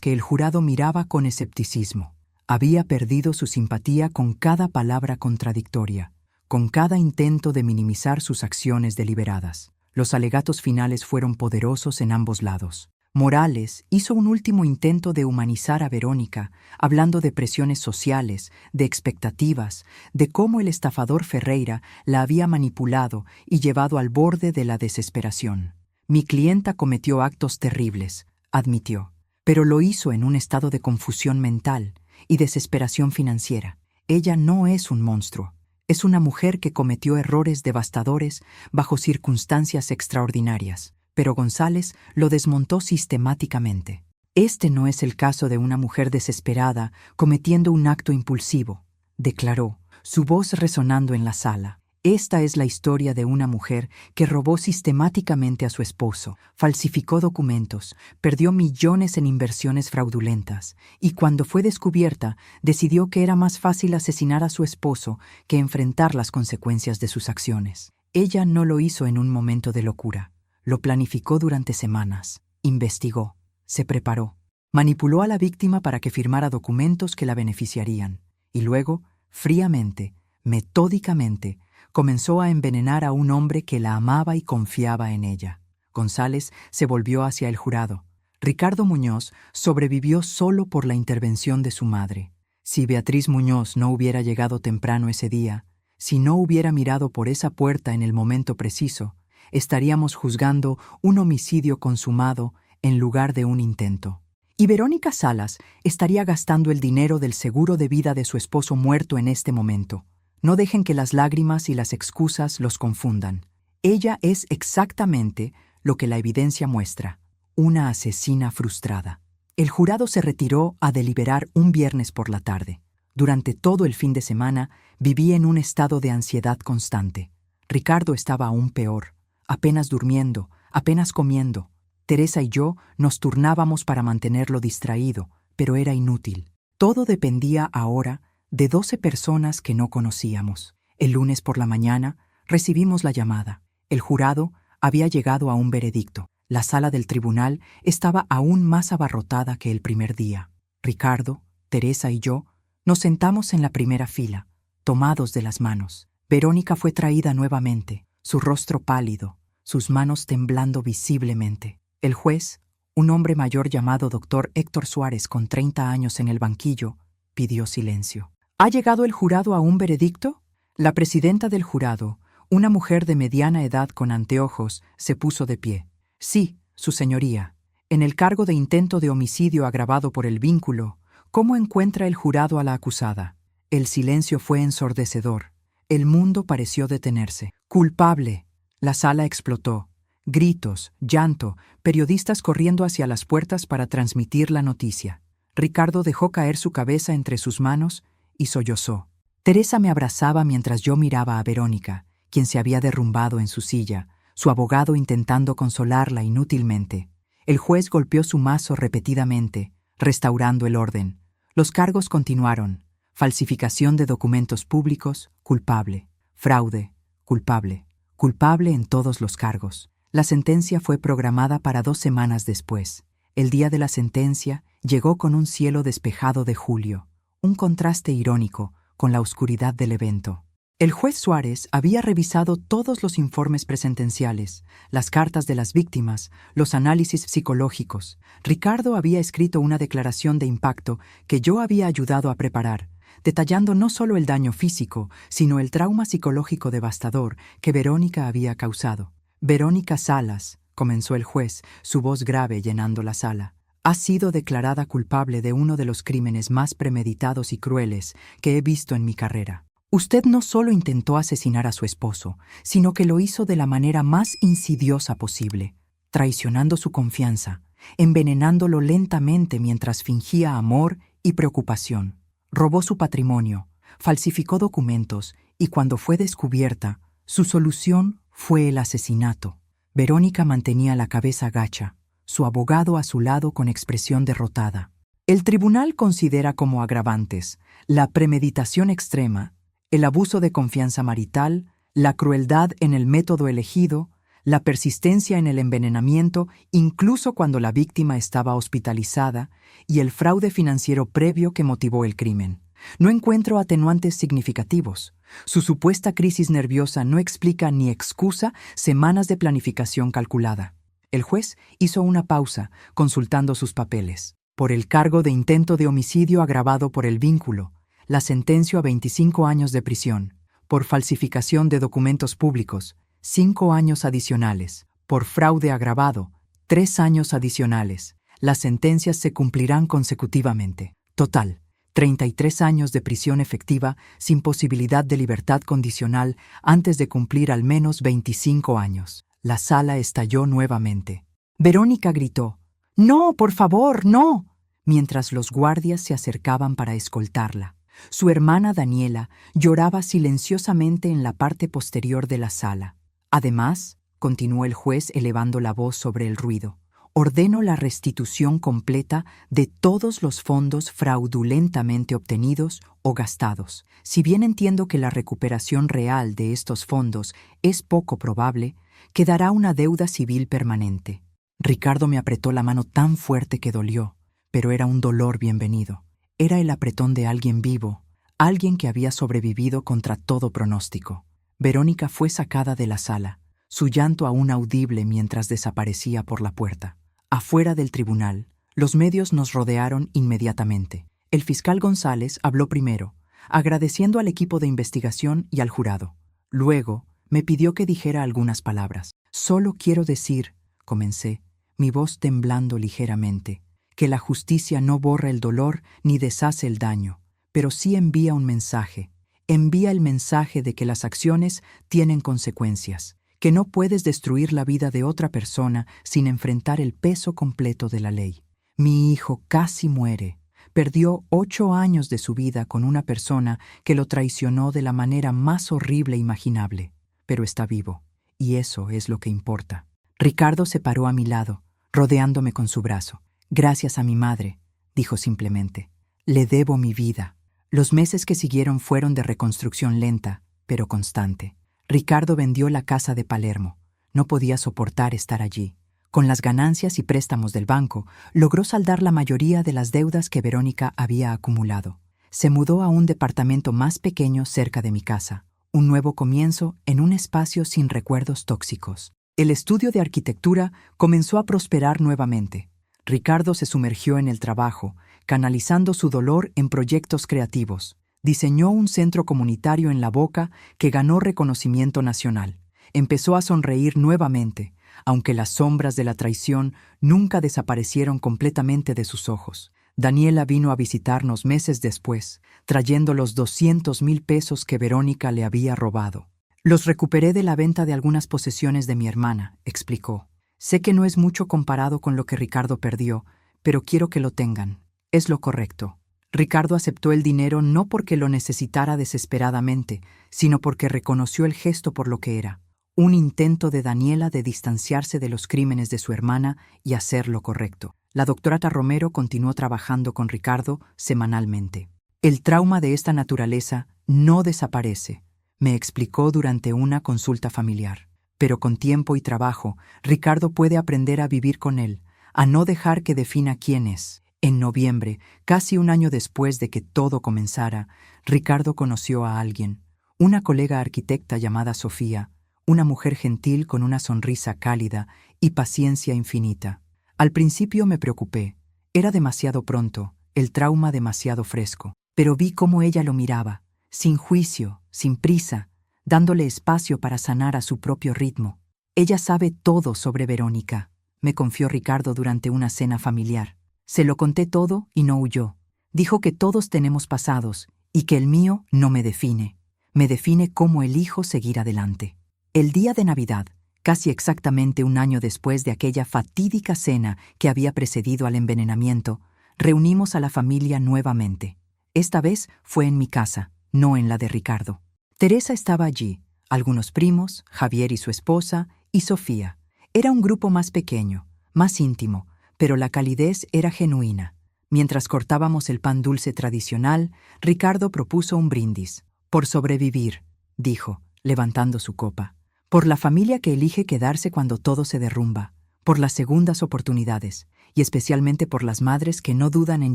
que el jurado miraba con escepticismo. Había perdido su simpatía con cada palabra contradictoria, con cada intento de minimizar sus acciones deliberadas. Los alegatos finales fueron poderosos en ambos lados. Morales hizo un último intento de humanizar a Verónica, hablando de presiones sociales, de expectativas, de cómo el estafador Ferreira la había manipulado y llevado al borde de la desesperación. Mi clienta cometió actos terribles, admitió, pero lo hizo en un estado de confusión mental y desesperación financiera. Ella no es un monstruo, es una mujer que cometió errores devastadores bajo circunstancias extraordinarias. Pero González lo desmontó sistemáticamente. Este no es el caso de una mujer desesperada cometiendo un acto impulsivo, declaró, su voz resonando en la sala. Esta es la historia de una mujer que robó sistemáticamente a su esposo, falsificó documentos, perdió millones en inversiones fraudulentas y cuando fue descubierta decidió que era más fácil asesinar a su esposo que enfrentar las consecuencias de sus acciones. Ella no lo hizo en un momento de locura, lo planificó durante semanas, investigó, se preparó, manipuló a la víctima para que firmara documentos que la beneficiarían y luego, fríamente, metódicamente, comenzó a envenenar a un hombre que la amaba y confiaba en ella. González se volvió hacia el jurado. Ricardo Muñoz sobrevivió solo por la intervención de su madre. Si Beatriz Muñoz no hubiera llegado temprano ese día, si no hubiera mirado por esa puerta en el momento preciso, estaríamos juzgando un homicidio consumado en lugar de un intento. Y Verónica Salas estaría gastando el dinero del seguro de vida de su esposo muerto en este momento. No dejen que las lágrimas y las excusas los confundan. Ella es exactamente lo que la evidencia muestra, una asesina frustrada. El jurado se retiró a deliberar un viernes por la tarde. Durante todo el fin de semana viví en un estado de ansiedad constante. Ricardo estaba aún peor, apenas durmiendo, apenas comiendo. Teresa y yo nos turnábamos para mantenerlo distraído, pero era inútil. Todo dependía ahora de 12 personas que no conocíamos. El lunes por la mañana recibimos la llamada. El jurado había llegado a un veredicto. La sala del tribunal estaba aún más abarrotada que el primer día. Ricardo, Teresa y yo nos sentamos en la primera fila, tomados de las manos. Verónica fue traída nuevamente, su rostro pálido, sus manos temblando visiblemente. El juez, un hombre mayor llamado Dr. Héctor Suárez con 30 años en el banquillo, pidió silencio. ¿Ha llegado el jurado a un veredicto? La presidenta del jurado, una mujer de mediana edad con anteojos, se puso de pie. Sí, su señoría. En el cargo de intento de homicidio agravado por el vínculo, ¿cómo encuentra el jurado a la acusada? El silencio fue ensordecedor. El mundo pareció detenerse. ¡Culpable! La sala explotó. Gritos, llanto, periodistas corriendo hacia las puertas para transmitir la noticia. Ricardo dejó caer su cabeza entre sus manos y sollozó. Teresa me abrazaba mientras yo miraba a Verónica, quien se había derrumbado en su silla, su abogado intentando consolarla inútilmente. El juez golpeó su mazo repetidamente, restaurando el orden. Los cargos continuaron. Falsificación de documentos públicos, culpable. Fraude, culpable. Culpable en todos los cargos. La sentencia fue programada para 2 semanas después. El día de la sentencia llegó con un cielo despejado de julio, un contraste irónico con la oscuridad del evento. El juez Suárez había revisado todos los informes presentenciales, las cartas de las víctimas, los análisis psicológicos. Ricardo había escrito una declaración de impacto que yo había ayudado a preparar, detallando no solo el daño físico, sino el trauma psicológico devastador que Verónica había causado. Verónica Salas, comenzó el juez, su voz grave llenando la sala, ha sido declarada culpable de uno de los crímenes más premeditados y crueles que he visto en mi carrera. Usted no solo intentó asesinar a su esposo, sino que lo hizo de la manera más insidiosa posible, traicionando su confianza, envenenándolo lentamente mientras fingía amor y preocupación. Robó su patrimonio, falsificó documentos y cuando fue descubierta, su solución fue el asesinato. Verónica mantenía la cabeza gacha, su abogado a su lado con expresión derrotada. El tribunal considera como agravantes la premeditación extrema, el abuso de confianza marital, la crueldad en el método elegido, la persistencia en el envenenamiento incluso cuando la víctima estaba hospitalizada y el fraude financiero previo que motivó el crimen. No encuentro atenuantes significativos. Su supuesta crisis nerviosa no explica ni excusa semanas de planificación calculada. El juez hizo una pausa, consultando sus papeles. Por el cargo de intento de homicidio agravado por el vínculo, la sentenció a 25 años de prisión. Por falsificación de documentos públicos, 5 años adicionales. Por fraude agravado, 3 años adicionales. Las sentencias se cumplirán consecutivamente. Total, 33 años de prisión efectiva sin posibilidad de libertad condicional antes de cumplir al menos 25 años. La sala estalló nuevamente. Verónica gritó, «¡No, por favor, no!», mientras los guardias se acercaban para escoltarla. Su hermana Daniela lloraba silenciosamente en la parte posterior de la sala. Además, continuó el juez elevando la voz sobre el ruido, ordeno la restitución completa de todos los fondos fraudulentamente obtenidos o gastados. Si bien entiendo que la recuperación real de estos fondos es poco probable, quedará una deuda civil permanente. Ricardo me apretó la mano tan fuerte que dolió, pero era un dolor bienvenido. Era el apretón de alguien vivo, alguien que había sobrevivido contra todo pronóstico. Verónica fue sacada de la sala, su llanto aún audible mientras desaparecía por la puerta. Afuera del tribunal, los medios nos rodearon inmediatamente. El fiscal González habló primero, agradeciendo al equipo de investigación y al jurado. Luego, me pidió que dijera algunas palabras. Solo quiero decir, comencé, mi voz temblando ligeramente, que la justicia no borra el dolor ni deshace el daño, pero sí envía un mensaje. Envía el mensaje de que las acciones tienen consecuencias, que no puedes destruir la vida de otra persona sin enfrentar el peso completo de la ley. Mi hijo casi muere. Perdió 8 años de su vida con una persona que lo traicionó de la manera más horrible imaginable, pero está vivo, y eso es lo que importa. Ricardo se paró a mi lado, rodeándome con su brazo. Gracias a mi madre, dijo simplemente. Le debo mi vida. Los meses que siguieron fueron de reconstrucción lenta, pero constante. Ricardo vendió la casa de Palermo. No podía soportar estar allí. Con las ganancias y préstamos del banco, logró saldar la mayoría de las deudas que Verónica había acumulado. Se mudó a un departamento más pequeño cerca de mi casa. Un nuevo comienzo en un espacio sin recuerdos tóxicos. El estudio de arquitectura comenzó a prosperar nuevamente. Ricardo se sumergió en el trabajo, canalizando su dolor en proyectos creativos. Diseñó un centro comunitario en La Boca que ganó reconocimiento nacional. Empezó a sonreír nuevamente, aunque las sombras de la traición nunca desaparecieron completamente de sus ojos. Daniela vino a visitarnos meses después, trayendo los 200,000 pesos que Verónica le había robado. Los recuperé de la venta de algunas posesiones de mi hermana, explicó. Sé que no es mucho comparado con lo que Ricardo perdió, pero quiero que lo tengan. Es lo correcto. Ricardo aceptó el dinero no porque lo necesitara desesperadamente, sino porque reconoció el gesto por lo que era. Un intento de Daniela de distanciarse de los crímenes de su hermana y hacer lo correcto. La doctora Romero continuó trabajando con Ricardo semanalmente. El trauma de esta naturaleza no desaparece, me explicó durante una consulta familiar. Pero con tiempo y trabajo, Ricardo puede aprender a vivir con él, a no dejar que defina quién es. En noviembre, casi un año después de que todo comenzara, Ricardo conoció a alguien, una colega arquitecta llamada Sofía, una mujer gentil con una sonrisa cálida y paciencia infinita. Al principio me preocupé. Era demasiado pronto, el trauma demasiado fresco. Pero vi cómo ella lo miraba, sin juicio, sin prisa, dándole espacio para sanar a su propio ritmo. Ella sabe todo sobre Verónica, me confió Ricardo durante una cena familiar. Se lo conté todo y no huyó. Dijo que todos tenemos pasados y que el mío no me define. Me define cómo elijo seguir adelante. El día de Navidad, casi exactamente un año después de aquella fatídica cena que había precedido al envenenamiento, reunimos a la familia nuevamente. Esta vez fue en mi casa, no en la de Ricardo. Teresa estaba allí, algunos primos, Javier y su esposa, y Sofía. Era un grupo más pequeño, más íntimo, pero la calidez era genuina. Mientras cortábamos el pan dulce tradicional, Ricardo propuso un brindis. Por sobrevivir, dijo, levantando su copa. Por la familia que elige quedarse cuando todo se derrumba. Por las segundas oportunidades, y especialmente por las madres que no dudan en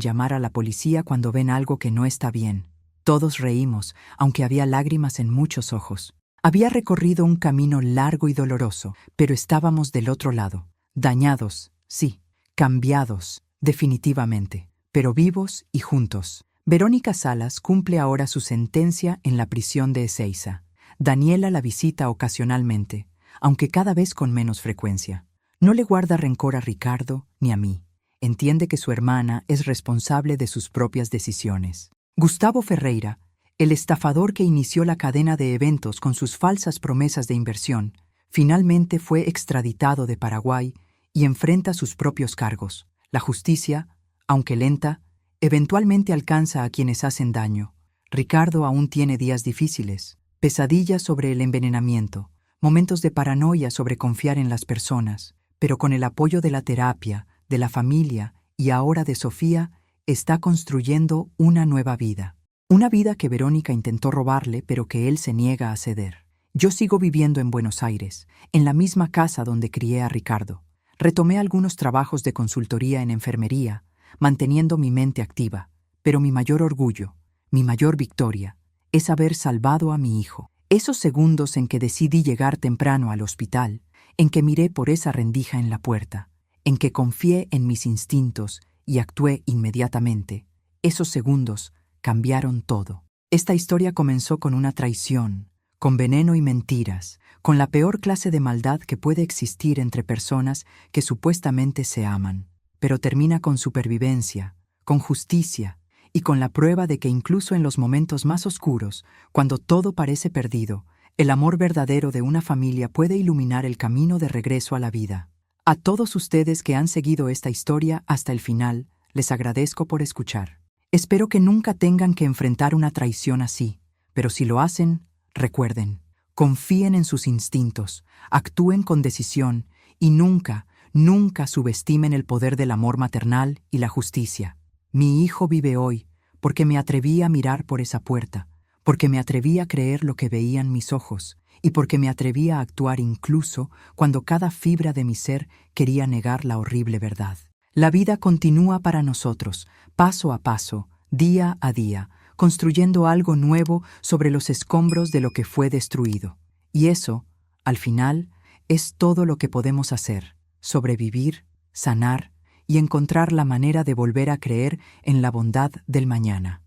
llamar a la policía cuando ven algo que no está bien. Todos reímos, aunque había lágrimas en muchos ojos. Había recorrido un camino largo y doloroso, pero estábamos del otro lado. Dañados, sí. Cambiados, definitivamente, pero vivos y juntos. Verónica Salas cumple ahora su sentencia en la prisión de Ezeiza. Daniela la visita ocasionalmente, aunque cada vez con menos frecuencia. No le guarda rencor a Ricardo ni a mí. Entiende que su hermana es responsable de sus propias decisiones. Gustavo Ferreira, el estafador que inició la cadena de eventos con sus falsas promesas de inversión, finalmente fue extraditado de Paraguay y enfrenta sus propios cargos. La justicia, aunque lenta, eventualmente alcanza a quienes hacen daño. Ricardo aún tiene días difíciles, pesadillas sobre el envenenamiento, momentos de paranoia sobre confiar en las personas, pero con el apoyo de la terapia, de la familia y ahora de Sofía, está construyendo una nueva vida. Una vida que Verónica intentó robarle, pero que él se niega a ceder. Yo sigo viviendo en Buenos Aires, en la misma casa donde crié a Ricardo. Retomé algunos trabajos de consultoría en enfermería, manteniendo mi mente activa, pero mi mayor orgullo, mi mayor victoria, es haber salvado a mi hijo. Esos segundos en que decidí llegar temprano al hospital, en que miré por esa rendija en la puerta, en que confié en mis instintos y actué inmediatamente, esos segundos cambiaron todo. Esta historia comenzó con una traición, con veneno y mentiras, con la peor clase de maldad que puede existir entre personas que supuestamente se aman, pero termina con supervivencia, con justicia y con la prueba de que incluso en los momentos más oscuros, cuando todo parece perdido, el amor verdadero de una familia puede iluminar el camino de regreso a la vida. A todos ustedes que han seguido esta historia hasta el final, les agradezco por escuchar. Espero que nunca tengan que enfrentar una traición así, pero si lo hacen, recuerden, confíen en sus instintos, actúen con decisión y nunca, nunca subestimen el poder del amor maternal y la justicia. Mi hijo vive hoy porque me atreví a mirar por esa puerta, porque me atreví a creer lo que veían mis ojos y porque me atreví a actuar incluso cuando cada fibra de mi ser quería negar la horrible verdad. La vida continúa para nosotros, paso a paso, día a día, construyendo algo nuevo sobre los escombros de lo que fue destruido. Y eso, al final, es todo lo que podemos hacer: sobrevivir, sanar y encontrar la manera de volver a creer en la bondad del mañana.